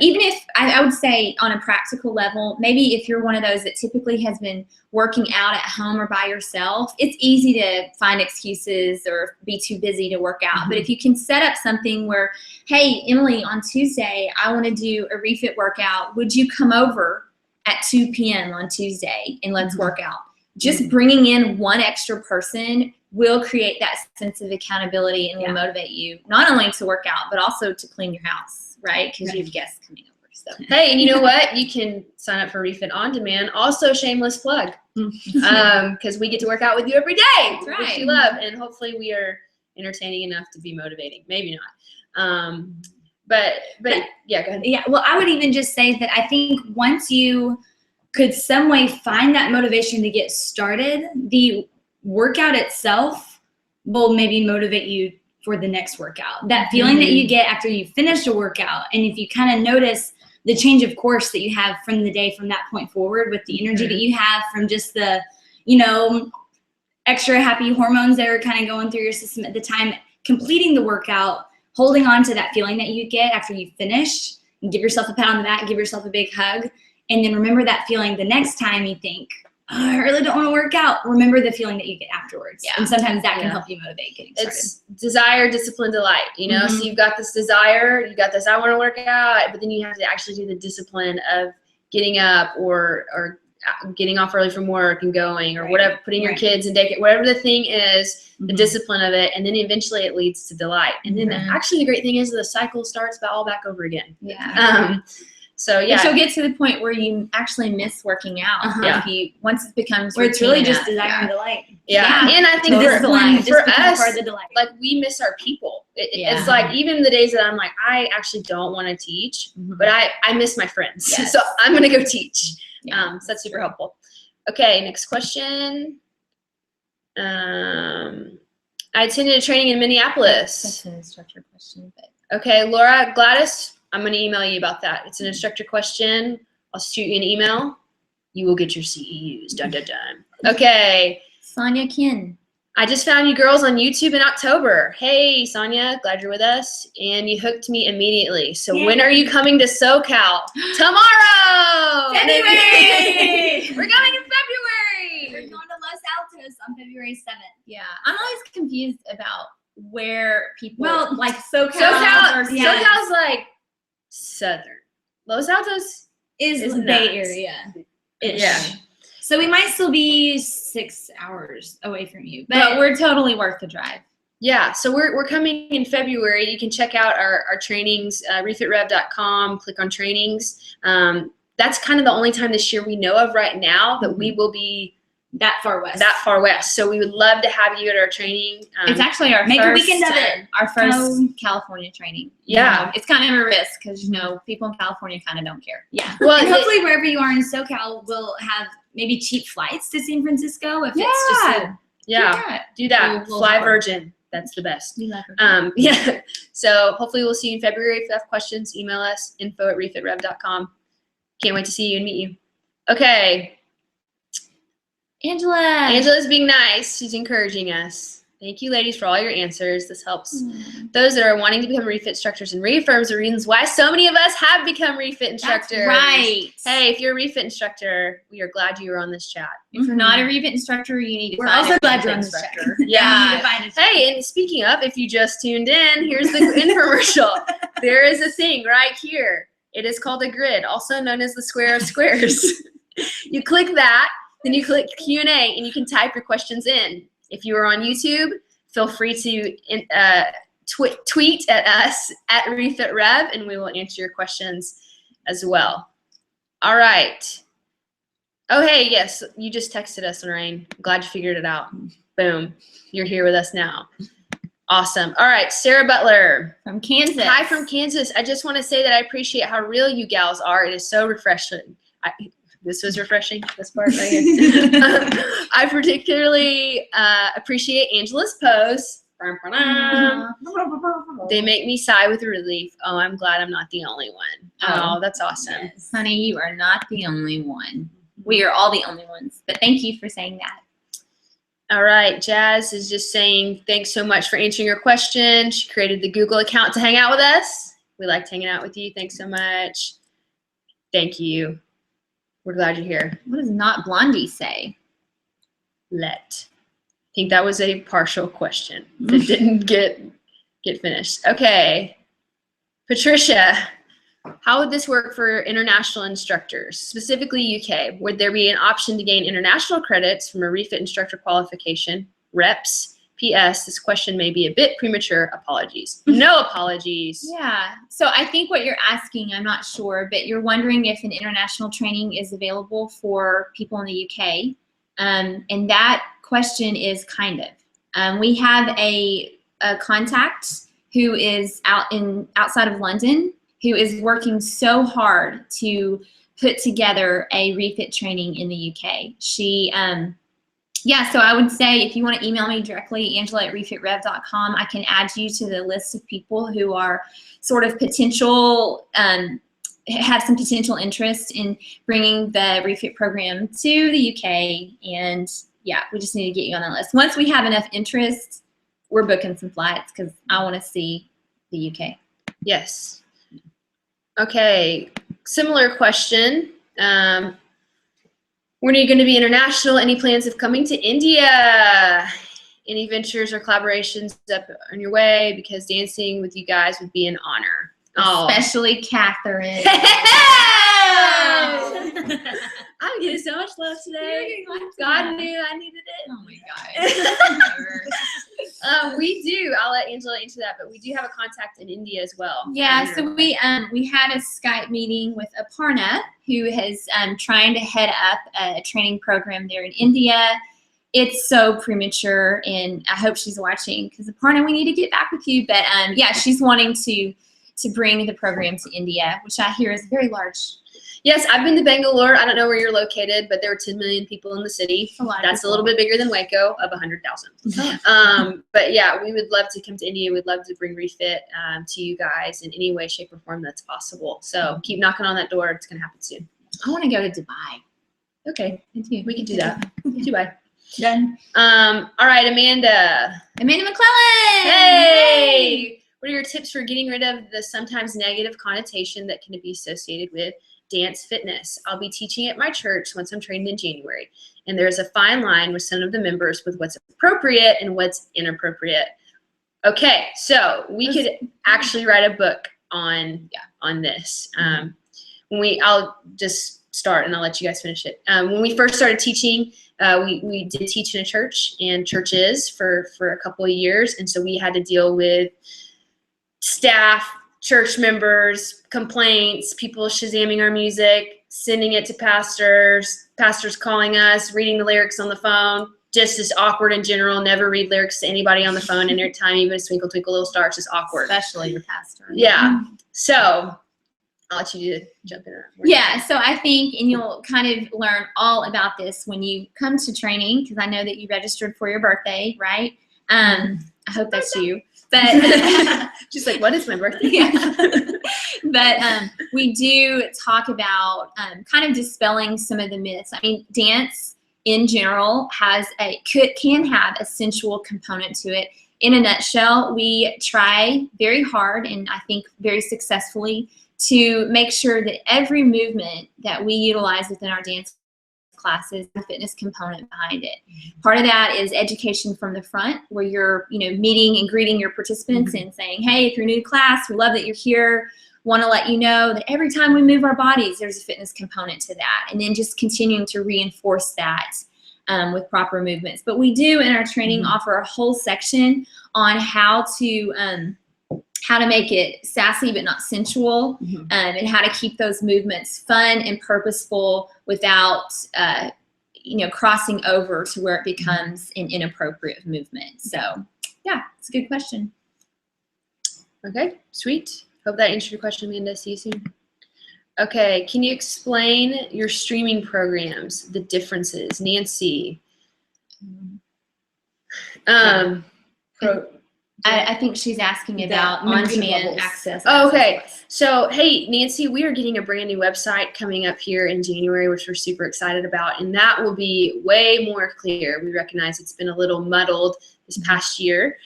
even if, I would say on a practical level, maybe if you're one of those that typically has been working out at home or by yourself, it's easy to find excuses or be too busy to work out. But if you can set up something where, hey, Emily, on Tuesday, I want to do a refit workout. Would you come over at 2 p.m. on Tuesday and let's work out? Just bringing in one extra person will create that sense of accountability and will motivate you not only to work out, but also to clean your house, right? Because you have guests coming over. So. Hey, and you know what? You can sign up for Refit On Demand. Also, shameless plug, because we get to work out with you every day, which you love, and hopefully we are entertaining enough to be motivating. Maybe not, but yeah, go ahead. Yeah, well, I would even just say that I think once you could some way find that motivation to get started, the workout itself will maybe motivate you for the next workout. That feeling that you get after you finish a workout, and if you kind of notice the change of course that you have from the day from that point forward with the energy that you have from just the, you know, extra happy hormones that are kind of going through your system at the time, completing the workout, holding on to that feeling that you get after you finish, and give yourself a pat on the back, give yourself a big hug, and then remember that feeling the next time you think, oh, I really don't want to work out. Remember the feeling that you get afterwards. Yeah. And sometimes that can help you motivate getting started. It's desire, discipline, delight, you know? So you've got this desire, you got this, I want to work out, but then you have to actually do the discipline of getting up or getting off early from work and going or whatever, putting your kids in daycare, whatever the thing is, the discipline of it, and then eventually it leads to delight. And then actually the great thing is the cycle starts all back over again. Yeah. So yeah, but you'll get to the point where you actually miss working out. If you once it becomes where it's really just desire and delight. And I think for us, like we miss our people. It's like even the days that I'm like, I actually don't want to teach, but I miss my friends. So I'm gonna go teach. So that's super helpful. Okay, next question. I attended a training in Minneapolis. That's an instructor question, but okay, Laura, Gladys, I'm going to email you about that. It's an instructor question. I'll shoot you an email. You will get your CEUs. Dun, dun, dun. Okay. Sonia Kin. I just found you girls on YouTube in October. Hey, Sonia, glad you're with us. And you hooked me immediately. So when are you coming to SoCal? Tomorrow! February! We're coming in February! We're going to Los Altos on February 7th. Yeah. I'm always confused about where people like SoCal. SoCal's like southern. Los Altos is Bay Area. Yeah. So we might still be 6 hours away from you, but we're totally worth the drive. Yeah. So we're coming in February. You can check out our trainings, REFITREV.com. Click on trainings. That's kind of the only time this year we know of right now that we will be that far west. So we would love to have you at our training. It's actually our make first, a weekend of it. Our first California training. Yeah. It's kind of a risk because, you know, people in California kind of don't care. Yeah. Well, and hopefully wherever you are in SoCal, we'll have maybe cheap flights to San Francisco if it's just do that. Fly Virgin. That's the best. We love her. Yeah. So hopefully we'll see you in February. If you have questions, email us, info@refitrev.com. Can't wait to see you and meet you. Okay. Angela's being nice. She's encouraging us. Thank you, ladies, for all your answers. This helps those that are wanting to become refit instructors and reaffirms the reasons why so many of us have become refit instructors. That's right. Hey, if you're a refit instructor, we are glad you were on this chat. If you're not a refit instructor, you need to We're find also a glad you're on refit this instructor. Yeah. Hey, and speaking of, if you just tuned in, here's the infomercial. There is a thing right here. It is called a grid, also known as the square of squares. You click that. Then you click Q&A and you can type your questions in. If you are on YouTube, feel free to tweet at us at REFITREV, and we will answer your questions as well. All right. Oh, hey, yes, you just texted us, Lorraine. Glad you figured it out. Boom. You're here with us now. Awesome. All right, Sarah Butler. From Kansas. Hi from Kansas. I just want to say that I appreciate how real you gals are. It is so refreshing. This was refreshing, this part right here. I particularly appreciate Angela's posts. They make me sigh with relief. Oh, I'm glad I'm not the only one. Oh, that's awesome. Yes. Honey, you are not the only one. We are all the only ones. But thank you for saying that. All right, Jazz is just saying thanks so much for answering your question. She created the Google account to hang out with us. We liked hanging out with you. Thanks so much. Thank you. We're glad you're here. What does not Blondie say? Let. I think that was a partial question that didn't get finished. Okay. Patricia, how would this work for international instructors, specifically UK? Would there be an option to gain international credits from a REFIT instructor qualification? Reps. P.S. This question may be a bit premature. Apologies. No apologies. Yeah. So I think what you're asking, I'm not sure, but you're wondering if an international training is available for people in the UK. And that question is kind of. We have a contact who is outside of London who is working so hard to put together a REFIT training in the UK. She, so I would say if you want to email me directly, Angela@refitrev.com, I can add you to the list of people who are sort of potential, have some potential interest in bringing the REFIT program to the UK. And yeah, we just need to get you on that list. Once we have enough interest, we're booking some flights because I want to see the UK. Yes. Okay, similar question. When are you going to be international? Any plans of coming to India? Any ventures or collaborations up on your way? Because dancing with you guys would be an honor. Especially Catherine. I'm getting so much love today. God knew I needed it. Oh my God. We do. I'll let Angela answer that, but we do have a contact in India as well. Yeah, so we had a Skype meeting with Aparna, who is trying to head up a training program there in India. It's so premature, and I hope she's watching because Aparna, we need to get back with you. But yeah, she's wanting to bring the program to India, which I hear is very large. Yes, I've been to Bangalore. I don't know where you're located, but there are 10 million people in the city. That's a little bit bigger than Waco of 100,000. But yeah, we would love to come to India. We'd love to bring REFIT to you guys in any way, shape, or form that's possible. So keep knocking on that door. It's going to happen soon. I want to go to Dubai. Okay, we can do that. Dubai. Done. All right, Amanda. Amanda McClellan. Hey! What are your tips for getting rid of the sometimes negative connotation that can be associated with dance fitness? I'll be teaching at my church once I'm trained in January, and there's a fine line with some of the members with what's appropriate and what's inappropriate. Okay, so we could actually write a book on this. I'll just start and I'll let you guys finish it. When we first started teaching, we did teach in a church and churches for a couple of years, and so we had to deal with staff, church members, complaints, people shazamming our music, sending it to pastors calling us, reading the lyrics on the phone, just as awkward in general. Never read lyrics to anybody on the phone any time, even Twinkle Twinkle Little Star. It's just awkward. Especially your pastor. Yeah. So I'll let you jump in. Yeah, so I think, and you'll kind of learn all about this when you come to training, because I know that you registered for your birthday, right? I hope that's you. But she's like, what is my birthday? Yeah. But we do talk about kind of dispelling some of the myths. I mean, dance in general can have a sensual component to it. In a nutshell, we try very hard, and I think very successfully, to make sure that every movement that we utilize within our dance classes, the fitness component behind it. Part of that is education from the front, where you're, meeting and greeting your participants and saying, hey, if you're new to class, we love that you're here. Want to let you know that every time we move our bodies, there's a fitness component to that. And then just continuing to reinforce that. with proper movements. But we do in our training offer a whole section on how to make it sassy but not sensual, and how to keep those movements fun and purposeful without crossing over to where it becomes an inappropriate movement. So yeah, it's a good question. Okay, sweet. Hope that answered your question, Amanda. See you soon. Okay, can you explain your streaming programs, the differences? Nancy. I think she's asking about on-demand access. Oh, okay. So, hey, Nancy, we are getting a brand new website coming up here in January, which we're super excited about, and that will be way more clear. We recognize it's been a little muddled this past year.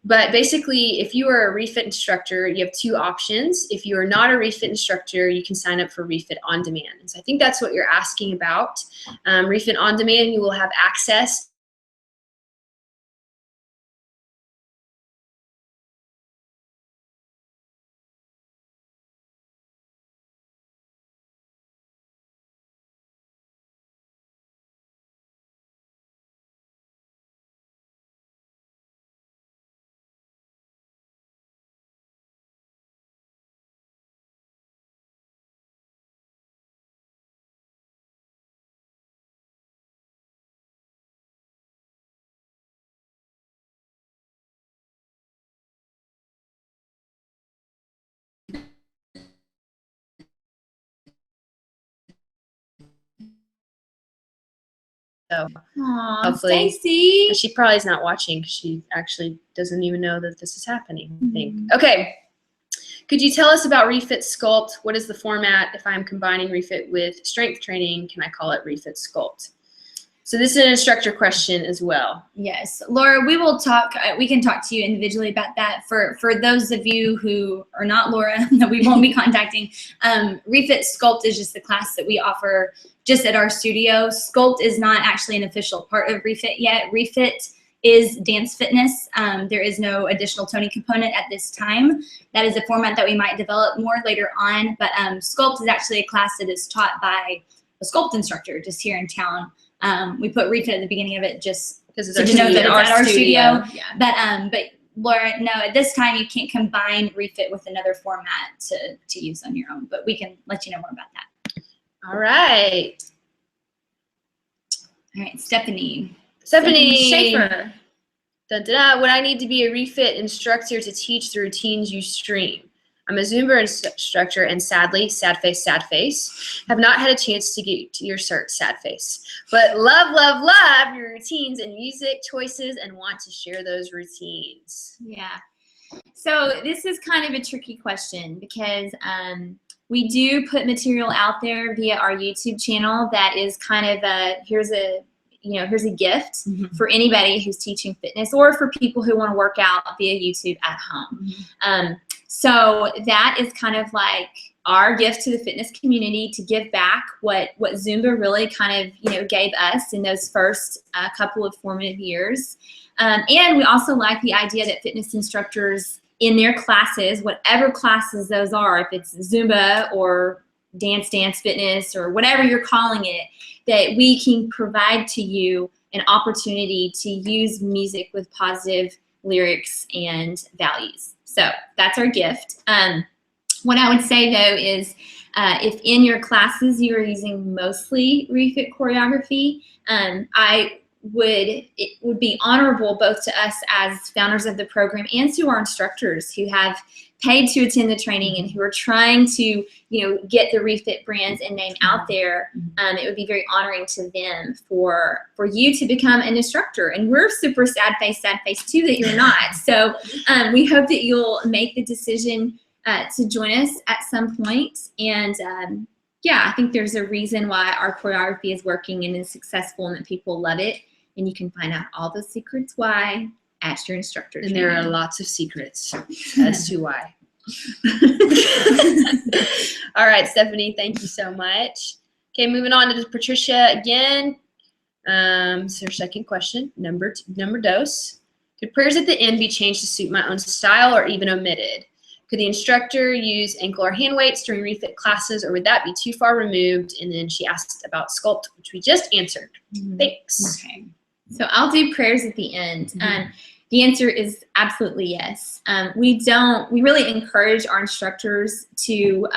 But basically, if you are a REFIT instructor, you have two options. If you are not a REFIT instructor, you can sign up for REFIT On Demand. And so I think that's what you're asking about. REFIT On Demand, you will have access So hopefully, Stacy. she probably is not watching because she actually doesn't even know that this is happening, I think. Okay. Could you tell us about REFIT Sculpt? What is the format? If I'm combining REFIT with strength training, can I call it REFIT Sculpt? So this is an instructor question as well. Yes, Laura, we will talk. We can talk to you individually about that. For those of you who are not Laura, that we won't be contacting, REFIT Sculpt is just the class that we offer just at our studio. Sculpt is not actually an official part of REFIT yet. REFIT is dance fitness. There is no additional toning component at this time. That is a format that we might develop more later on. But Sculpt is actually a class that is taught by a Sculpt instructor just here in town. We put REFIT at the beginning of it just to denote that it's at our studio. Yeah. But Laura, no, at this time you can't combine REFIT with another format to use on your own. But we can let you know more about that. All right. All right, Stephanie Schaefer. Would I need to be a REFIT instructor to teach the routines you stream? I'm a Zumba instructor and sadly, sad face, have not had a chance to get to your cert, sad face. But love your routines and music choices and want to share those routines. Yeah. So this is kind of a tricky question because we do put material out there via our YouTube channel that is kind of here's a gift for anybody who's teaching fitness or for people who want to work out via YouTube at home. So that is kind of like our gift to the fitness community to give back what Zumba really kind of gave us in those first couple of formative years. And we also like the idea that fitness instructors in their classes, whatever classes those are, if it's Zumba or dance fitness or whatever you're calling it, that we can provide to you an opportunity to use music with positive lyrics and values. So that's our gift. What I would say though is if in your classes you are using mostly REFIT choreography, it would be honorable both to us as founders of the program and to our instructors who have paid to attend the training and who are trying to get the REFIT brands and name out there. It would be very honoring to them for you to become an instructor, and we're super sad face too that you're not. So we hope that you'll make the decision to join us at some point. And yeah, I think there's a reason why our choreography is working and is successful and that people love it. And you can find out all the secrets why at your instructor training. And there are lots of secrets as to why. All right, Stephanie, thank you so much. Okay, moving on to Patricia again. So her second question, number dos. Could prayers at the end be changed to suit my own style or even omitted? Could the instructor use ankle or hand weights during refit classes, or would that be too far removed? And then she asked about sculpt, which we just answered. Thanks. Okay. So I'll do prayers at the end. The answer is absolutely yes. We really encourage our instructors to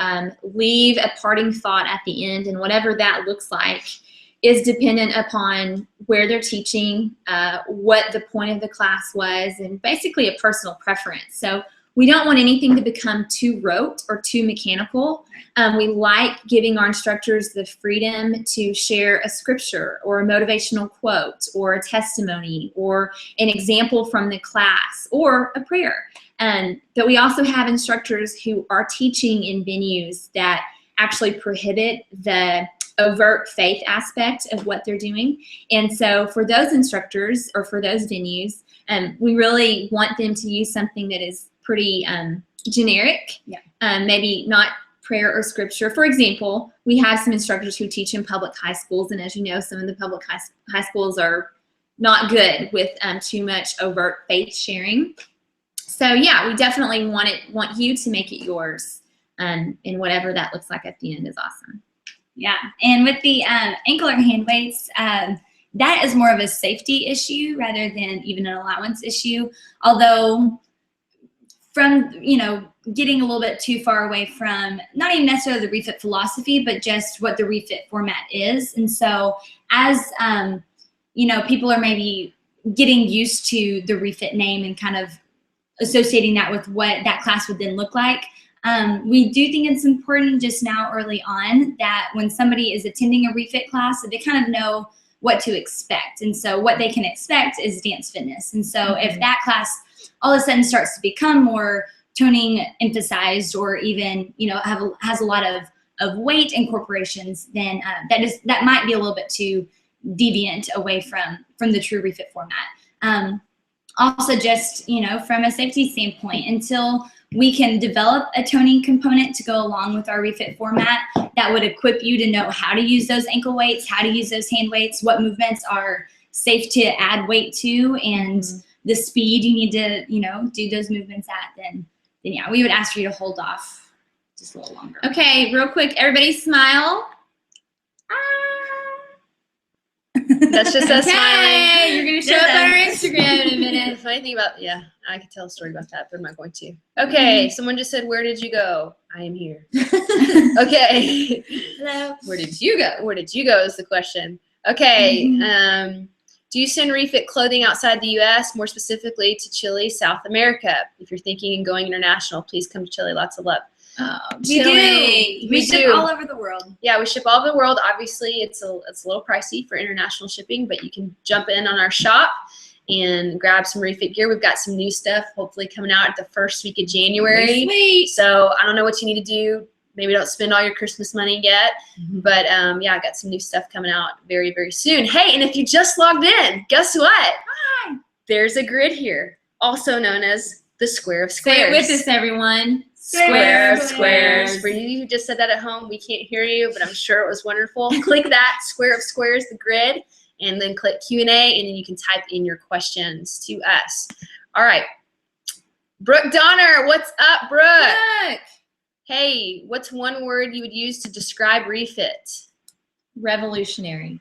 leave a parting thought at the end, and whatever that looks like is dependent upon where they're teaching, what the point of the class was, and basically a personal preference. So we don't want anything to become too rote or too mechanical. We like giving our instructors the freedom to share a scripture or a motivational quote or a testimony or an example from the class or a prayer. But we also have instructors who are teaching in venues that actually prohibit the overt faith aspect of what they're doing. And so for those instructors or for those venues, we really want them to use something that is pretty generic, maybe not prayer or scripture. For example, we have some instructors who teach in public high schools, and as you know, some of the public high schools are not good with too much overt faith sharing. So yeah, we definitely want you to make it yours, and whatever that looks like at the end is awesome. Yeah, and with the ankle or hand weights, that is more of a safety issue rather than even an allowance issue. Although, from getting a little bit too far away from not even necessarily the refit philosophy, but just what the refit format is. And so, as people are maybe getting used to the refit name and kind of associating that with what that class would then look like. We do think it's important just now early on that when somebody is attending a refit class, that they kind of know what to expect. And so what they can expect is dance fitness. And so if that class all of a sudden starts to become more toning emphasized, or even, has a lot of weight incorporations, then that might be a little bit too deviant away from the true refit format. Also just, from a safety standpoint, until we can develop a toning component to go along with our refit format that would equip you to know how to use those ankle weights, how to use those hand weights, what movements are safe to add weight to, and the speed you need to, do those movements at, then yeah, we would ask for you to hold off just a little longer. Okay, real quick, everybody smile. That's just us smiling. You're going to show up on our Instagram in a minute. The funny thing about, I could tell a story about that, but I'm not going to. Okay, someone just said, where did you go? I am here. Okay. Hello. Where did you go? Where did you go is the question. Okay. Do you send refit clothing outside the U.S., more specifically to Chile, South America? If you're thinking of going international, please come to Chile. Lots of love. We do. We ship all over the world. Yeah, we ship all over the world. Obviously, it's a little pricey for international shipping, but you can jump in on our shop and grab some refit gear. We've got some new stuff hopefully coming out at the first week of January. Sweet. So I don't know what you need to do. Maybe don't spend all your Christmas money yet. But I got some new stuff coming out very, very soon. Hey, and if you just logged in, guess what? Hi. There's a grid here, also known as the square of squares. Say it with us, everyone. Square of squares. For you who just said that at home, we can't hear you, but I'm sure it was wonderful. Click that square of squares, the grid, and then click Q&A, and then you can type in your questions to us. All right. Brooke Donner, what's up, Brooke? Look. Hey, what's one word you would use to describe refit? Revolutionary.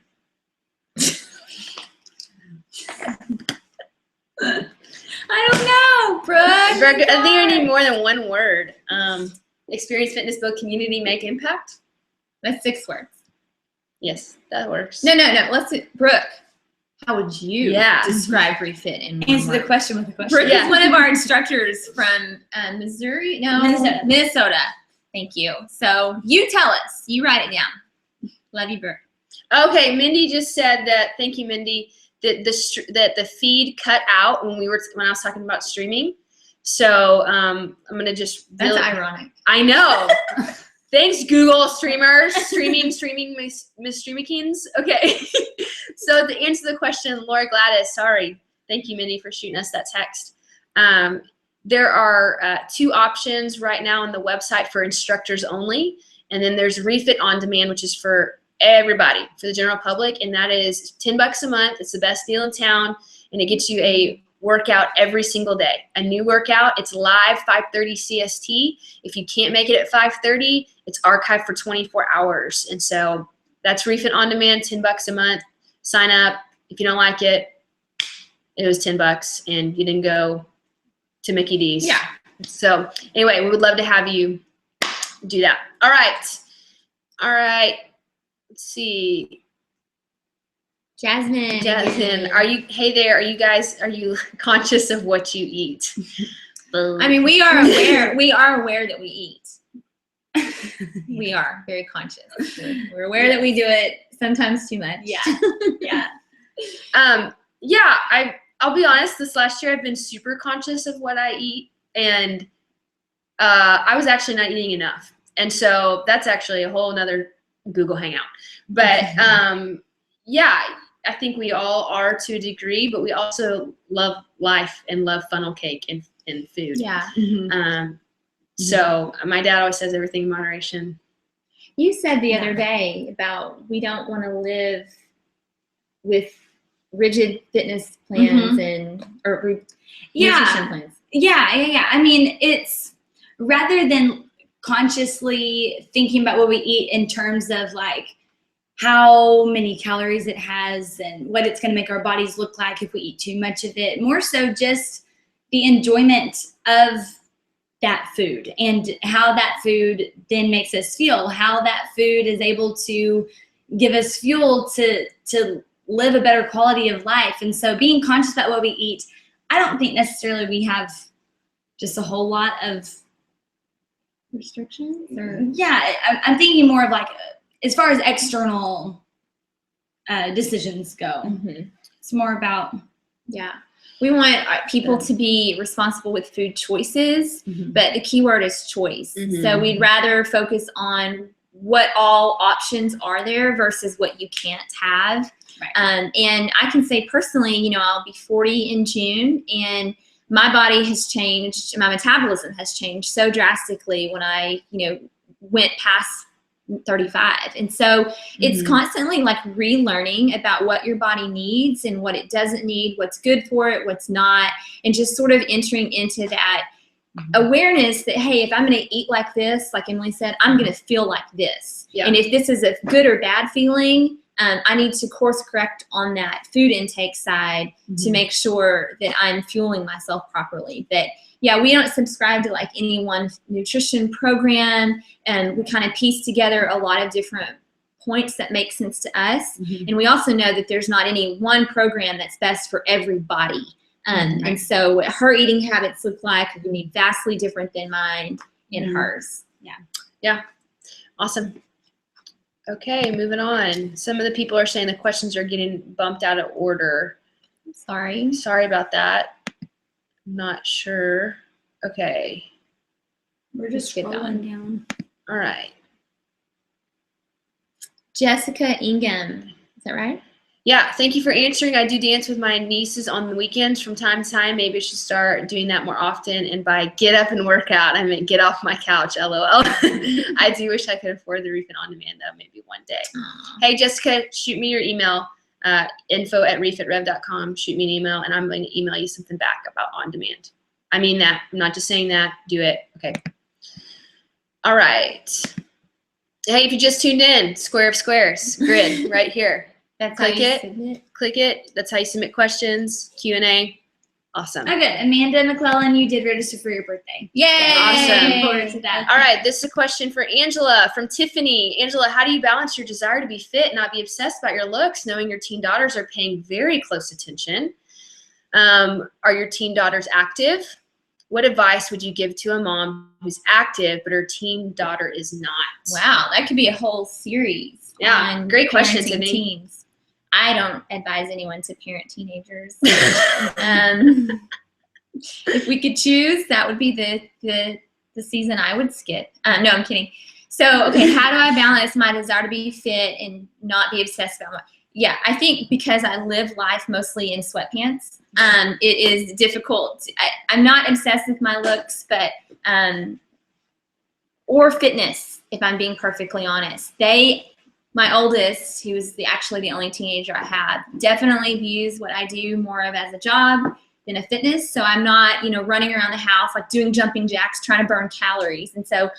I don't know, Brooke. Brooke, I think I need more than one word. Experience, fitness, build community, make impact. That's 6 words. Yes, that works. No. Let's do, Brooke. How would you describe refit in one Answer word? the question with a question. Brooke is one of our instructors from Missouri. No, Minnesota. Thank you. So you tell us. You write it down. Love you, Brooke. Okay, Mindy just said that. Thank you, Mindy. That the feed cut out when I was talking about streaming. So I'm gonna just. That's ironic. I know. Thanks, Google streamers. Streaming, Miss Streamykins. Okay. So to answer the question, Laura Gladys, sorry. Thank you, Mindy, for shooting us that text. There are 2 options right now on the website for instructors only. And then there's Refit On Demand, which is for everybody, for the general public. And that is $10 a month. It's the best deal in town. And it gets you a workout every single day. A new workout, it's live 5:30 CST. If you can't make it at 5:30, it's archived for 24 hours. And so that's REFIT On Demand, $10 a month. Sign up. If you don't like it, it was $10 and you didn't go to Mickey D's. Yeah. So anyway, we would love to have you do that. All right. Let's see. Jasmine, Are you conscious of what you eat? I mean, we are aware. We are aware that we eat. We are very conscious. We're aware that we do it sometimes too much. Yeah. Yeah. I'll be honest. This last year, I've been super conscious of what I eat, and I was actually not eating enough. And so that's actually a whole nother Google Hangout. But I think we all are to a degree, but we also love life and love funnel cake and food. Yeah. So my dad always says everything in moderation. You said the other day about we don't want to live with rigid fitness plans or nutrition plans. Yeah. I mean, it's rather than consciously thinking about what we eat in terms of like how many calories it has and what it's going to make our bodies look like if we eat too much of it, more so just the enjoyment of that food and how that food then makes us feel, how that food is able to give us fuel to live a better quality of life. And so being conscious about what we eat, I don't think necessarily we have just a whole lot of restrictions. I'm thinking more of like as far as external decisions go. It's more about we want people to be responsible with food choices, but the key word is choice. So we'd rather focus on what all options are there versus what you can't have. Right. And I can say personally, I'll be 40 in June, and my body has changed. My metabolism has changed so drastically when I, went past 35. And so it's constantly like relearning about what your body needs and what it doesn't need, what's good for it, what's not, and just sort of entering into that awareness that, hey, if I'm going to eat like this, like Emily said, I'm going to feel like this. Yeah. And if this is a good or bad feeling, I need to course correct on that food intake side to make sure that I'm fueling myself properly. But we don't subscribe to like any one nutrition program, and we kind of piece together a lot of different points that make sense to us. And we also know that there's not any one program that's best for everybody. And so what her eating habits look like are going to be vastly different than mine and hers. Yeah. Awesome. Okay, moving on. Some of the people are saying the questions are getting bumped out of order. Sorry about that. I'm not sure. Okay. we're just Let's get that one. scrolling down. All right. Jessica Ingham, is that right? Yeah, thank you for answering. I do dance with my nieces on the weekends from time to time. Maybe I should start doing that more often. And by get up and work out, I mean get off my couch, LOL. I do wish I could afford the REFIT On Demand, though, maybe one day. Aww. Hey, Jessica, shoot me your email, info@refitrev.com. Shoot me an email, and I'm going to email you something back about On Demand. I mean that. I'm not just saying that. Do it. Okay. All right. Hey, if you just tuned in, Square of Squares, grid right here. That's Click how you it. submit. Click it. That's how you submit questions, Q&A. Awesome. Oh, good. Amanda McClellan, you did register for your birthday. Yay! Awesome. Looking forward to that. All right, this is a question for Angela from Tiffany. Angela, how do you balance your desire to be fit and not be obsessed about your looks, knowing your teen daughters are paying very close attention? Are your teen daughters active? What advice would you give to a mom who's active but her teen daughter is not? Wow, that could be a whole series. Yeah, on great question, parenting Tiffany. teens. I don't advise anyone to parent teenagers. If we could choose, that would be the season I would skip. No, I'm kidding. So, okay, how do I balance my desire to be fit and not be obsessed about I think because I live life mostly in sweatpants, it is difficult. I'm not obsessed with my looks, but or fitness, if I'm being perfectly honest. My oldest, who was actually the only teenager I had, definitely views what I do more of as a job. than a fitness. So I'm not, running around the house, like doing jumping jacks, trying to burn calories. And so,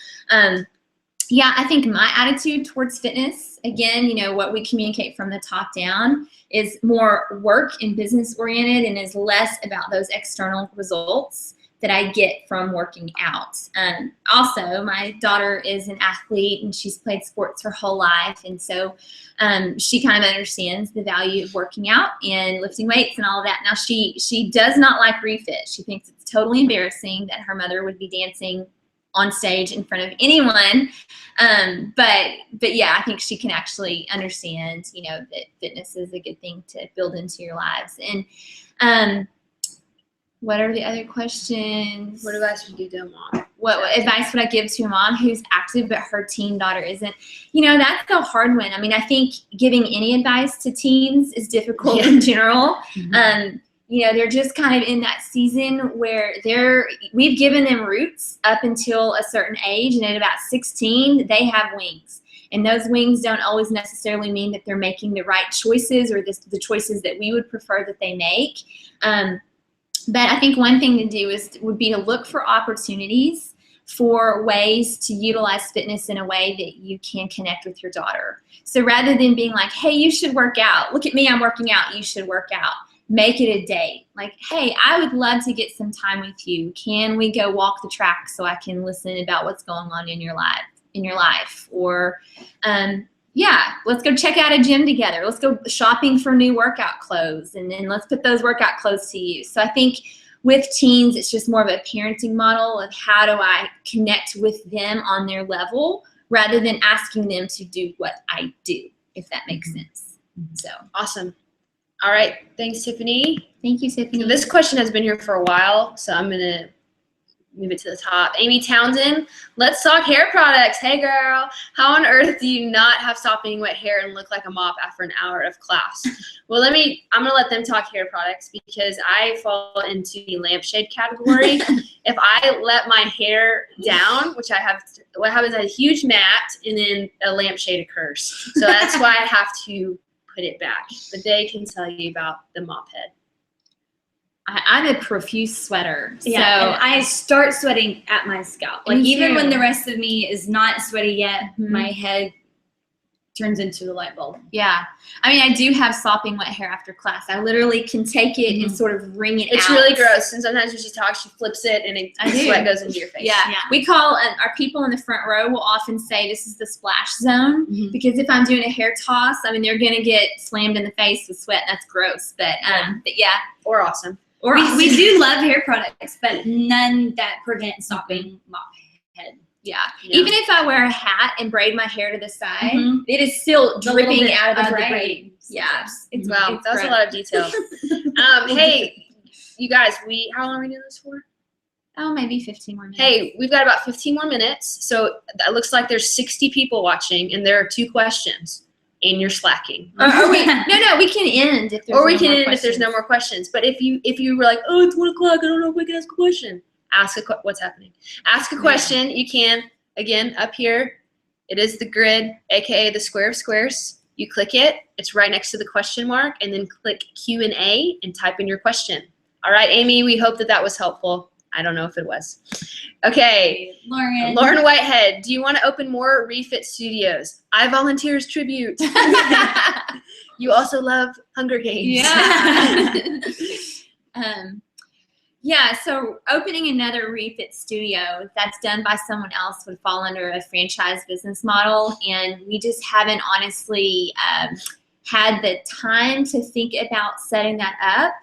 yeah, I think my attitude towards fitness, again, what we communicate from the top down is more work and business oriented and is less about those external results that I get from working out. Also, my daughter is an athlete and she's played sports her whole life. And so she kind of understands the value of working out and lifting weights and all of that. Now, she does not like refit. She thinks it's totally embarrassing that her mother would be dancing on stage in front of anyone. But yeah, I think she can actually understand, that fitness is a good thing to build into your lives. And what are the other questions? What advice would you give to a mom? What advice would I give to a mom who's active but her teen daughter isn't? That's a hard one. I mean, I think giving any advice to teens is difficult in general. Mm-hmm. They're just kind of in that season where we've given them roots up until a certain age, and at about 16, they have wings. And those wings don't always necessarily mean that they're making the right choices or the choices that we would prefer that they make. But I think one thing to do would be to look for opportunities for ways to utilize fitness in a way that you can connect with your daughter. So rather than being like, hey, you should work out. Look at me, I'm working out. You should work out. Make it a date. Like, hey, I would love to get some time with you. Can we go walk the track so I can listen about what's going on in your life? Or, yeah, let's go check out a gym together. Let's go shopping for new workout clothes, and then let's put those workout clothes to use. So I think with teens, it's just more of a parenting model of how do I connect with them on their level rather than asking them to do what I do, if that makes sense. So awesome. All right. Thanks, Tiffany. Thank you, Tiffany. So this question has been here for a while, so I'm going to move it to the top. Amy Townsend, let's talk hair products. Hey, girl. How on earth do you not have sopping wet hair and look like a mop after an hour of class? Well, I'm going to let them talk hair products because I fall into the lampshade category. If I let my hair down, which I have, what happens is a huge mat and then a lampshade occurs. So that's why I have to put it back. But they can tell you about the mop head. I'm a profuse sweater. Yeah, so and I start sweating at my scalp. Like even when the rest of me is not sweaty yet, my head turns into the light bulb. Yeah. I mean, I do have sopping wet hair after class. I literally can take it and sort of wring it out. It's really gross. And sometimes when she talks, she flips it and the sweat goes into your face. Yeah. We call, our people in the front row will often say this is the splash zone because if I'm doing a hair toss, I mean, they're going to get slammed in the face with sweat. That's gross. But yeah. Or awesome. Or we do love hair products, but none that prevent sopping mop head. Yeah. Even if I wear a hat and braid my hair to the side, it is still dripping out of the braid. Yeah. Wow, that was a lot of detail. Hey, you guys, how long are we doing this for? Oh, maybe 15 more minutes. Hey, we've got about 15 more minutes. So it looks like there's 60 people watching, and there are 2 questions. And you're slacking. No, we can end if there's if there's no more questions. But if you were like, oh, it's 1 o'clock, I don't know if I can ask a question. What's happening? Ask a question. You can, again, up here. It is the grid, aka the square of squares. You click it. It's right next to the question mark, and then click Q&A and type in your question. All right, Amy. We hope that was helpful. I don't know if it was. Okay. Lauren Whitehead, do you want to open more REFIT studios? I volunteer as tribute. You also love Hunger Games. Yeah. So opening another REFIT studio that's done by someone else would fall under a franchise business model. And we just haven't honestly had the time to think about setting that up.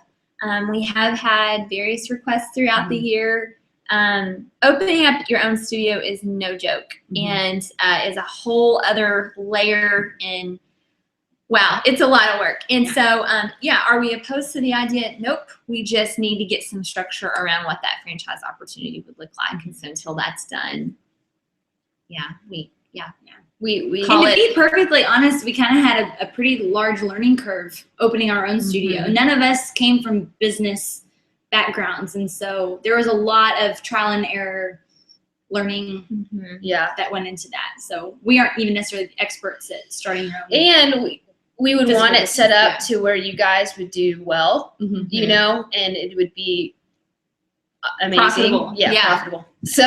We have had various requests throughout the year. Opening up your own studio is no joke and is a whole other layer, and wow, it's a lot of work. And so, are we opposed to the idea? Nope. We just need to get some structure around what that franchise opportunity would look like. And so until that's done, we call it. To be perfectly honest, we kind of had a pretty large learning curve opening our own studio. None of us came from business backgrounds, and so there was a lot of trial and error learning that went into that. So we aren't even necessarily experts at starting your own. And we would Physical want it set distance, up to where you guys would do well, you know, and it would be amazing. Profitable. Yeah, Yeah. profitable. So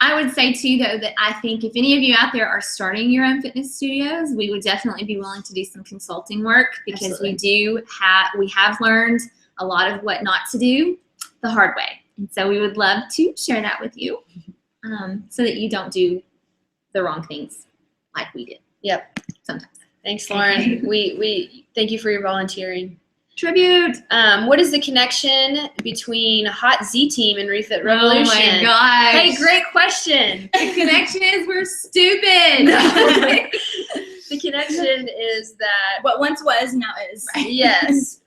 I would say too, though, that I think if any of you out there are starting your own fitness studios, we would definitely be willing to do some consulting work, because we have learned a lot of what not to do the hard way. And so we would love to share that with you, so that you don't do the wrong things like we did. Yep. Sometimes. Thanks, Lauren. We thank you for your volunteering. Tribute. What is the connection between Hot Z Team and Refit Revolution? Oh my gosh. Hey, great question. The connection is we're stupid. The connection is that What once was, now is. yes.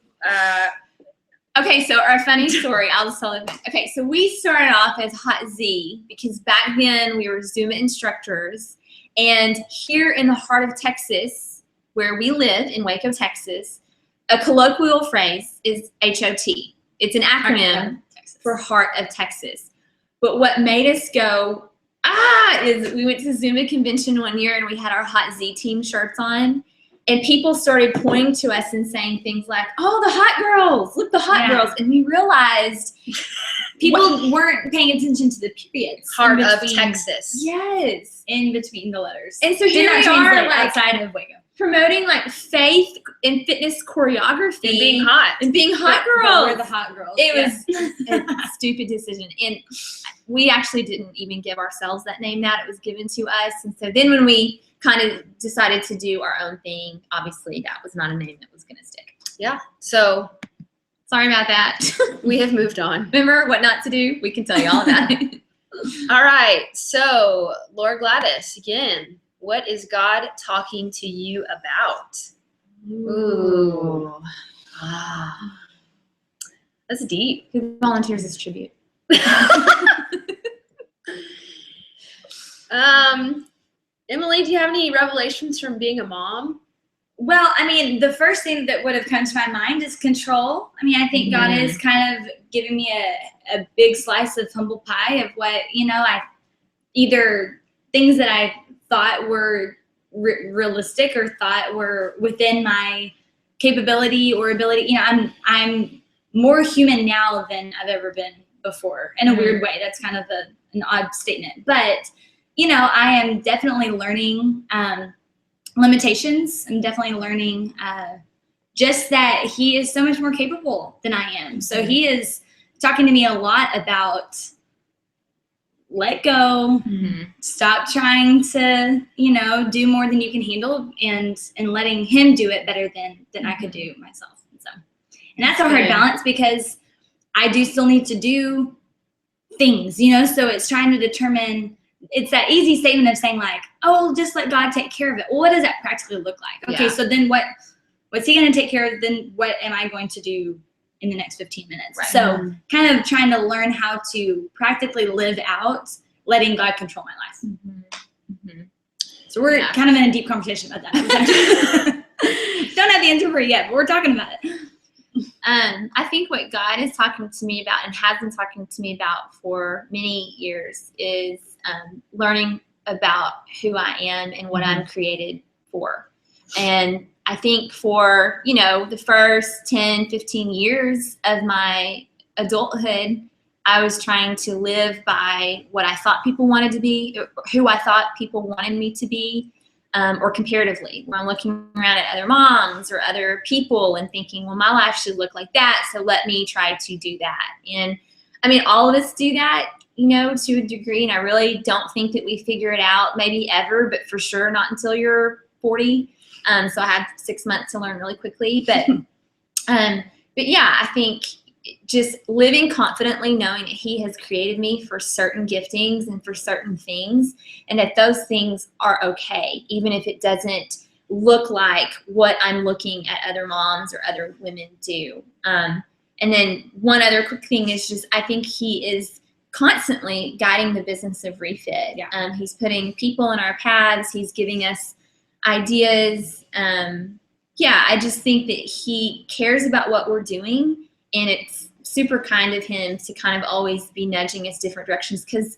Okay, so our funny story, I'll just tell it. Okay, so we started off as Hot Z because back then we were Zumba instructors, and here in the heart of Texas, where we live in Waco, Texas, a colloquial phrase is HOT. It's an acronym for Heart of Texas. But what made us go, is we went to Zumba convention one year and we had our Hot Z Team shirts on. And people started pointing to us and saying things like, oh, the hot girls, look, the hot girls. And we realized people weren't paying attention to the periods. Heart of Texas. Yes. In between the letters. And so Did here not we translate are, like, outside of Waco. promoting like faith and fitness choreography. And being hot. And being hot But girls. we're the hot girls. It was a stupid decision. And we actually didn't even give ourselves that name. It was given to us. And so then when we kind of decided to do our own thing, obviously that was not a name that was going to stick. Yeah. So Sorry about that. we have moved on. Remember what not to do? We can tell you all about it. All right. So Laura Gladys, again, what is God talking to you about? Ooh. That's deep. Who volunteers as tribute? Emily, do you have any revelations from being a mom? Well, I mean, the first thing that would have come to my mind is control. I mean, I think God is kind of giving me a big slice of humble pie of what, I either things that I thought were realistic or thought were within my capability or ability. I'm more human now than I've ever been before in a weird way. That's kind of an odd statement, but I am definitely learning limitations. I'm definitely learning just that he is so much more capable than I am. So he is talking to me a lot about let go, stop trying to, do more than you can handle and letting him do it better than I could do myself. And that's a hard balance because I do still need to do things, so it's trying to determine. It's that easy statement of saying like, oh, just let God take care of it. Well, what does that practically look like? Okay, so then what's he going to take care of? Then what am I going to do in the next 15 minutes? Right. So kind of trying to learn how to practically live out letting God control my life. So we're kind of in a deep conversation about that. Don't have the answer for it yet, but we're talking about it. I think what God is talking to me about and has been talking to me about for many years is learning about who I am and what I'm created for. And I think for, the first 10, 15 years of my adulthood, I was trying to live by what I thought people wanted to be, or who I thought people wanted me to be. Or comparatively, where I'm looking around at other moms or other people and thinking, well, my life should look like that, so let me try to do that. And I mean, all of us do that, to a degree, and I really don't think that we figure it out maybe ever, but for sure not until you're 40. So I had 6 months to learn really quickly. But yeah, I think just living confidently knowing that he has created me for certain giftings and for certain things, and that those things are okay, even if it doesn't look like what I'm looking at other moms or other women do. And then one other quick thing is just, I think he is constantly guiding the business of Refit. He's putting people in our paths. He's giving us ideas. I just think that he cares about what we're doing. And it's super kind of him to kind of always be nudging us different directions, because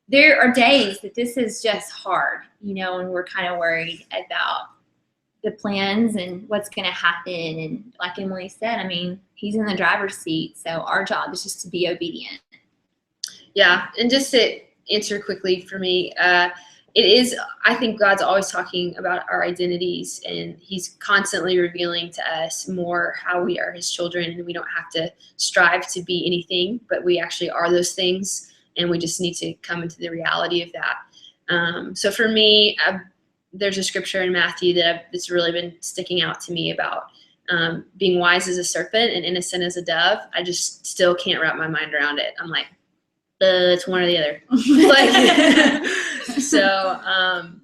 there are days that this is just hard, and we're kind of worried about the plans and what's going to happen. And like Emily said, I mean, he's in the driver's seat, so our job is just to be obedient. Yeah, and just to answer quickly for me, it is, I think God's always talking about our identities, and he's constantly revealing to us more how we are his children, and we don't have to strive to be anything, but we actually are those things, and we just need to come into the reality of that. So for me, there's a scripture in Matthew that's really been sticking out to me about being wise as a serpent and innocent as a dove. I just still can't wrap my mind around it. I'm like, it's one or the other. So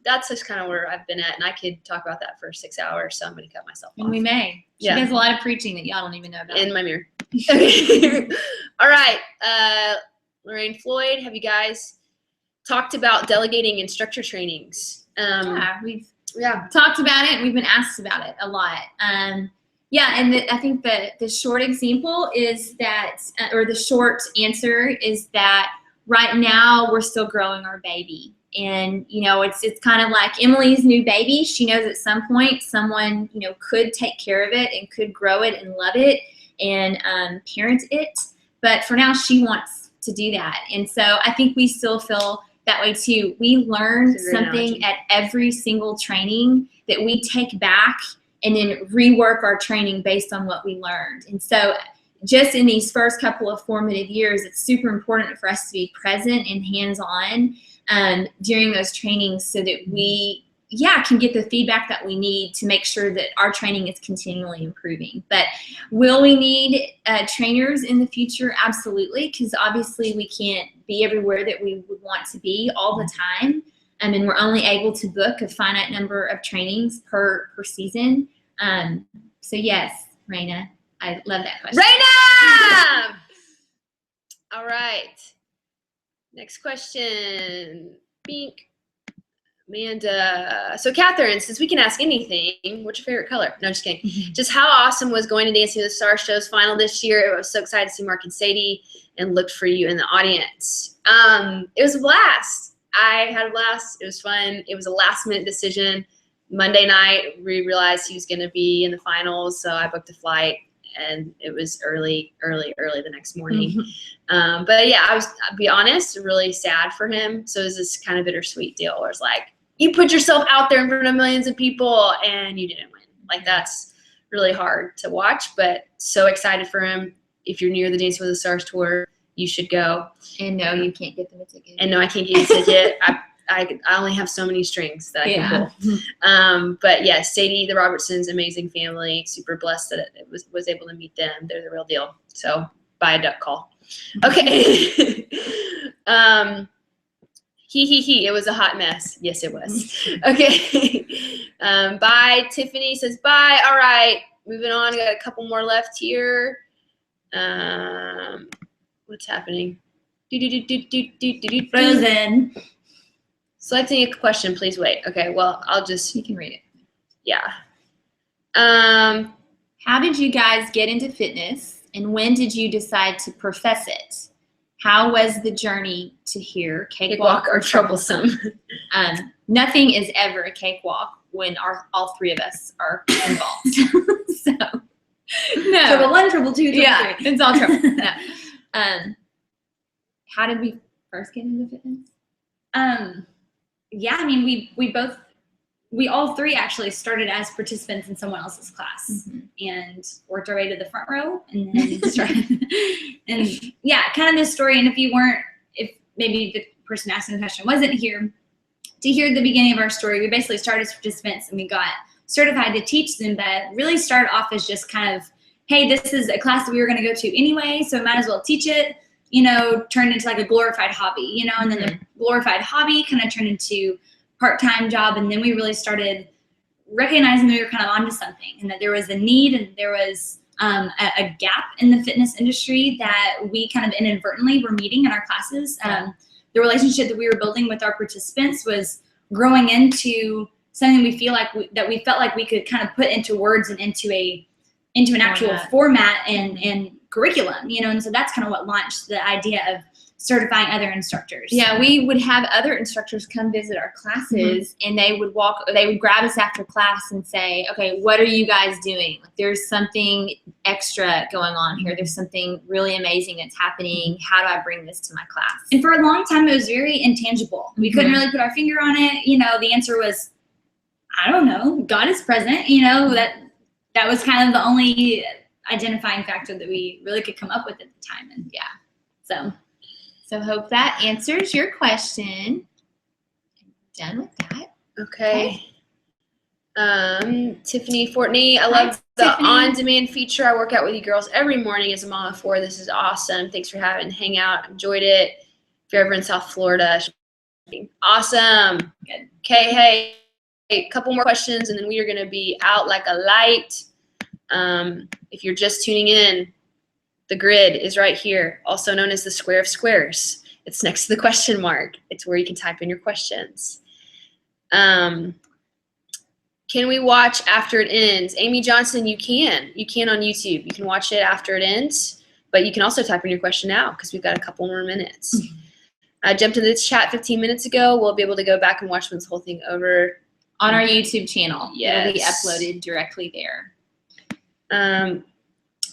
that's just kind of where I've been at, and I could talk about that for 6 hours, so I'm going to cut myself off. And we may. She does a lot of preaching that y'all don't even know about. In my mirror. Okay. All right. Lorraine, Floyd, have you guys talked about delegating and structure trainings? Yeah, we've talked about it, and we've been asked about it a lot. Yeah, and I think the short example is that, or the short answer is that right now we're still growing our baby. And, you know, it's kind of like Emily's new baby. She knows at some point someone, you know, could take care of it and could grow it and love it and parent it. But for now, she wants to do that. And so I think we still feel that way too. We learn something at every single training that we take back and then rework our training based on what we learned. And so just in these first couple of formative years, it's super important for us to be present and hands-on during those trainings so that we, can get the feedback that we need to make sure that our training is continually improving. But will we need trainers in the future? Absolutely, because obviously we can't be everywhere that we would want to be all the time. And we're only able to book a finite number of trainings per season. So yes, Raina, I love that question. Raina! All right. Next question. Bink. Amanda. So Catherine, since we can ask anything, what's your favorite color? No, just kidding. Just how awesome was going to Dancing with the Stars show's final this year? I was so excited to see Mark and Sadie and looked for you in the audience. It was a blast. I had a blast. It was fun. It was a last minute decision. Monday night, we realized he was going to be in the finals, so I booked a flight, and it was early the next morning. But yeah, I'll be honest, really sad for him. So it was this kind of bittersweet deal where it's like, you put yourself out there in front of millions of people and you didn't win. Like, that's really hard to watch, but so excited for him. If you're near the Dancing with the Stars tour, you should go. And no, you can't get them a ticket. And no, I can't get a ticket. I only have so many strings that I can pull. But yeah, Sadie, the Robertsons, amazing family. Super blessed that it was able to meet them. They're the real deal. So buy a duck call. Okay. It was a hot mess. Yes, it was. Okay. Bye. Tiffany says bye. All right. Moving on. I got a couple more left here. What's happening? Frozen. Selecting a question, please wait. Okay, well, You can read it. Yeah. How did you guys get into fitness, and when did you decide to profess it? How was the journey to here? Cakewalk or troublesome? Nothing is ever a cakewalk when all three of us are involved. So, no. Trouble one, trouble two, trouble three. It's all trouble. No. How did we first get into fitness? Yeah, I mean, we all three actually started as participants in someone else's class and worked our way to the front row and then started. And yeah, kind of this story. And if maybe the person asking the question wasn't here to hear the beginning of our story, we basically started as participants and we got certified to teach them, but really started off as just kind of, hey, this is a class that we were going to go to anyway, so might as well teach it. Turned into like a glorified hobby, and then the glorified hobby kind of turned into part-time job. And then we really started recognizing that we were kind of onto something and that there was a need and there was a gap in the fitness industry that we kind of inadvertently were meeting in our classes. The relationship that we were building with our participants was growing into something we felt like we could kind of put into words and into an actual format and curriculum, and so that's kind of what launched the idea of certifying other instructors. Yeah, we would have other instructors come visit our classes, and they would grab us after class and say, okay, what are you guys doing? Like, there's something extra going on here. There's something really amazing that's happening. How do I bring this to my class? And for a long time, it was very intangible. We couldn't really put our finger on it. You know, the answer was, I don't know, God is present. You know, that was kind of the only identifying factor that we really could come up with at the time. And yeah, So hope that answers your question. Done with that. Okay. Tiffany Fortney, I love the Tiffany. on-demand feature. I work out with you girls every morning as a mom of 4. This is awesome. Thanks for having hangout. Enjoyed it. If you're ever in South Florida, awesome. Good. Okay, hey, a couple more questions, and then we are going to be out like a light. If you're just tuning in, the grid is right here, also known as the square of squares. It's next to the question mark. It's where you can type in your questions. Can we watch after it ends? Amy Johnson, you can. You can on YouTube. You can watch it after it ends, but you can also type in your question now because we've got a couple more minutes. I jumped into this chat 15 minutes ago. We'll be able to go back and watch this whole thing over. On our YouTube channel. Yes. It'll be uploaded directly there.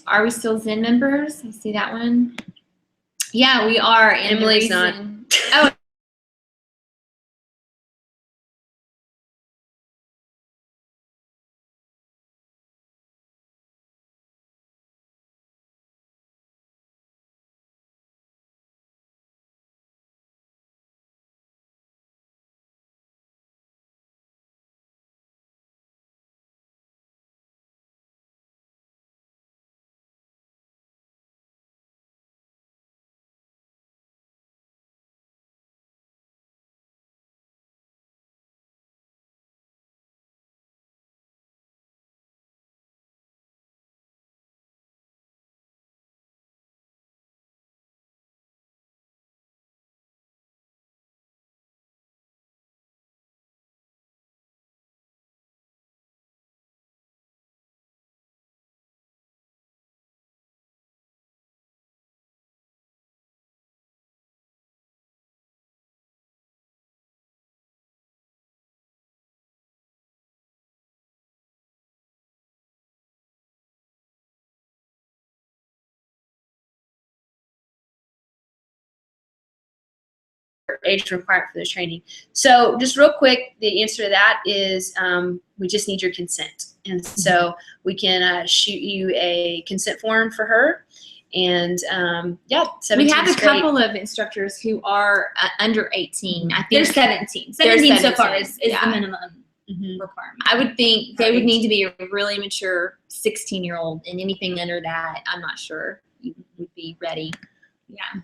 Are we still Zen members? I see that one. Yeah, we are. And Emily's not. Oh, age required for the training. So just real quick, the answer to that is we just need your consent. And so we can shoot you a consent form for her. And yeah, 17 we have is a great. couple of instructors who are under 18. I think There's 17. There's 17 so far 17, is yeah. the minimum Mhm. requirement. I would think they would Right. need to be a really mature 16-year-old, and anything under that, I'm not sure you would be ready. Yeah.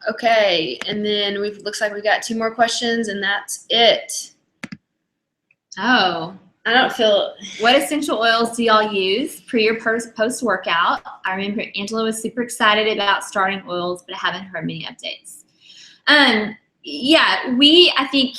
Okay, and then looks like we've got 2 more questions, and that's it. Oh, I don't feel. what essential oils do y'all use pre or post workout? I remember Angela was super excited about starting oils, but I haven't heard many updates. Yeah, I think,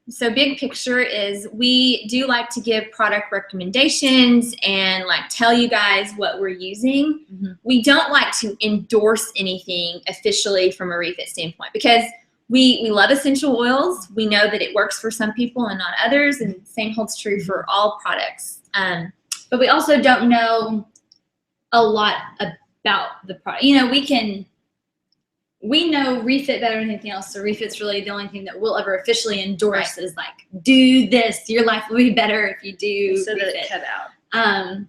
so big picture is we do like to give product recommendations and like tell you guys what we're using. Mhm. We don't like to endorse anything officially from a REFIT standpoint because we love essential oils. We know that it works for some people and not others, and the same holds true for all products. But we also don't know a lot about the product. You know, we know REFIT better than anything else. So REFIT's really the only thing that we'll ever officially endorse is like, do this. Your life will be better if you do So that it REFIT. cut out.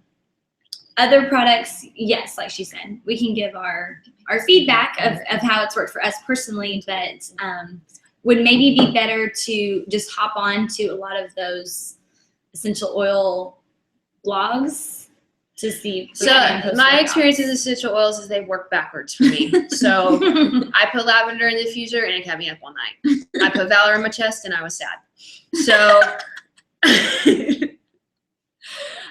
Other products, yes, like she said, we can give our feedback of how it's worked for us personally, but would maybe be better to just hop on to a lot of those essential oil blogs to see. So my experience with essential oils is they work backwards for me. So I put lavender in the diffuser and it kept me up all night. I put Valor on my chest and I was sad. So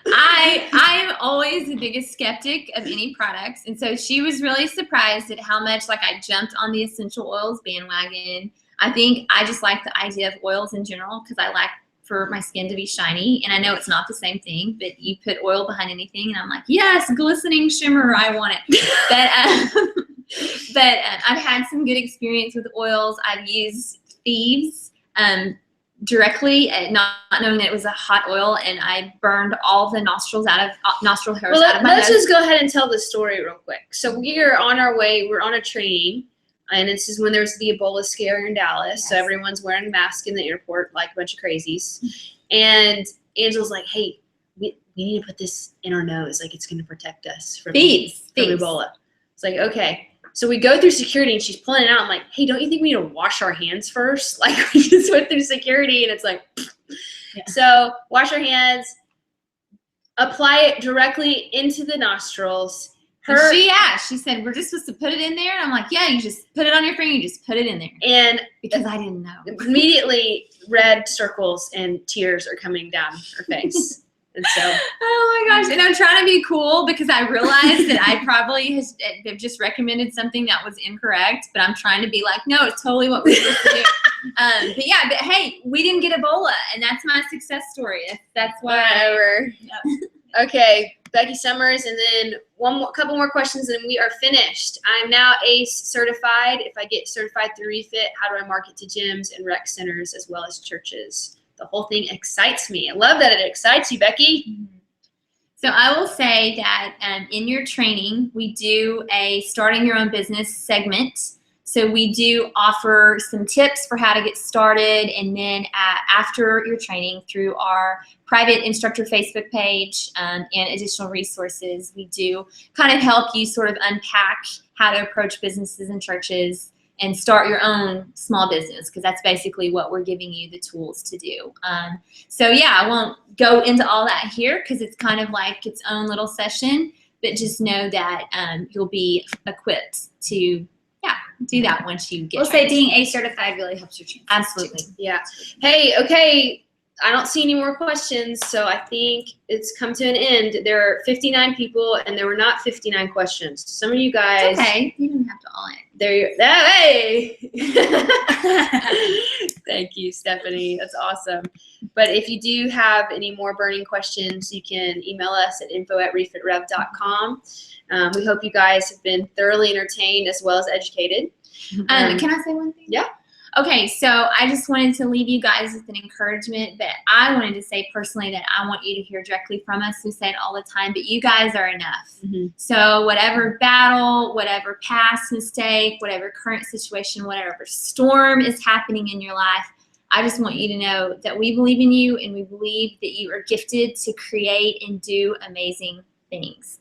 I'm always the biggest skeptic of any products, and so she was really surprised at how much like I jumped on the essential oils bandwagon. I think I just like the idea of oils in general because I like for my skin to be shiny, and I know it's not the same thing, but you put oil behind anything and I'm like, yes, glistening shimmer, I want it. But But I've had some good experience with oils. I've used thieves directly, not knowing that it was a hot oil, and I burned all the nostril hairs out of my let's nose. just go ahead and tell the story real quick. So we are on our way. We're on a train, and this is when there's the Ebola scare here in Dallas. Yes. So everyone's wearing a mask in the airport like a bunch of crazies. And Angela's like, hey, we need to put this in our nose. Like, it's going to protect us from Thieves. Ebola. It's like, okay. So we go through security, and she's pulling it out. I'm like, hey, don't you think we need to wash our hands first? Like, we just went through security, and it's like, Yeah. So wash our hands, apply it directly into the nostrils. She said, we're just supposed to put it in there. And I'm like, yeah, you just put it on your finger. You just put it in there. And Because I didn't know. immediately red circles and tears are coming down her face. And so, Oh my gosh. And I'm trying to be cool because I realized that I probably have just recommended something that was incorrect, but I'm trying to be like, no, it's totally what we're supposed to do. But hey, we didn't get Ebola, and that's my success story. That's why. whatever. Yep. Okay, Becky Summers, and then couple more questions, and we are finished. I'm now ACE certified. If I get certified through REFIT, how do I market to gyms and rec centers as well as churches? The whole thing excites me. I love that it excites you, Becky. So I will say that in your training, we do a starting your own business segment. So we do offer some tips for how to get started, and then after your training, through our private instructor Facebook page and additional resources, we do kind of help you sort of unpack how to approach businesses and churches and start your own small business, because that's basically what we're giving you the tools to do. So yeah, I won't go into all that here because it's kind of like its own little session, but just know that you'll be equipped to do that once you get We'll say trained. being ACE certified really helps your chances. Absolutely. Yeah. Hey, okay. I don't see any more questions, so I think it's come to an end. There are 59 people, and there were not 59 questions. Some of you guys, It's okay. You don't have to all answer. hey! Thank you, Stephanie. That's awesome. But if you do have any more burning questions, you can email us at info@refitrev.com. We hope you guys have been thoroughly entertained as well as educated. Can I say one thing? Yeah. Okay, so I just wanted to leave you guys with an encouragement, but I wanted to say personally that I want you to hear directly from us. We say it all the time, but you guys are enough. Mm-hmm. So whatever battle, whatever past mistake, whatever current situation, whatever storm is happening in your life, I just want you to know that we believe in you, and we believe that you are gifted to create and do amazing things.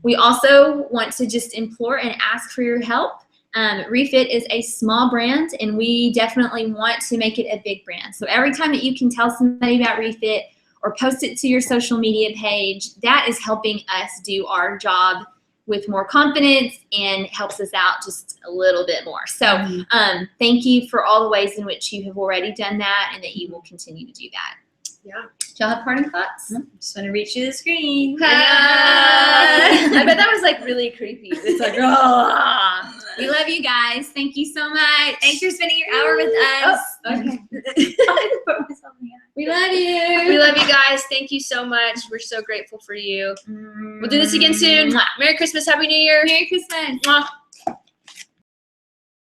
We also want to just implore and ask for your help. REFIT is a small brand, and we definitely want to make it a big brand. So every time that you can tell somebody about REFIT or post it to your social media page, that is helping us do our job with more confidence and helps us out just a little bit more. So thank you for all the ways in which you have already done that and that you will continue to do that. Yeah. Do y'all have parting thoughts? Just want to reach you the screen. I bet that was like really creepy. It's like, oh. We love you guys. Thank you so much. Thanks for spending your hour with us. Okay. I put myself in the eye. We love you. We love you guys. Thank you so much. We're so grateful for you. We'll do this again soon. Merry Christmas. Happy New Year. Merry Christmas. Mwah.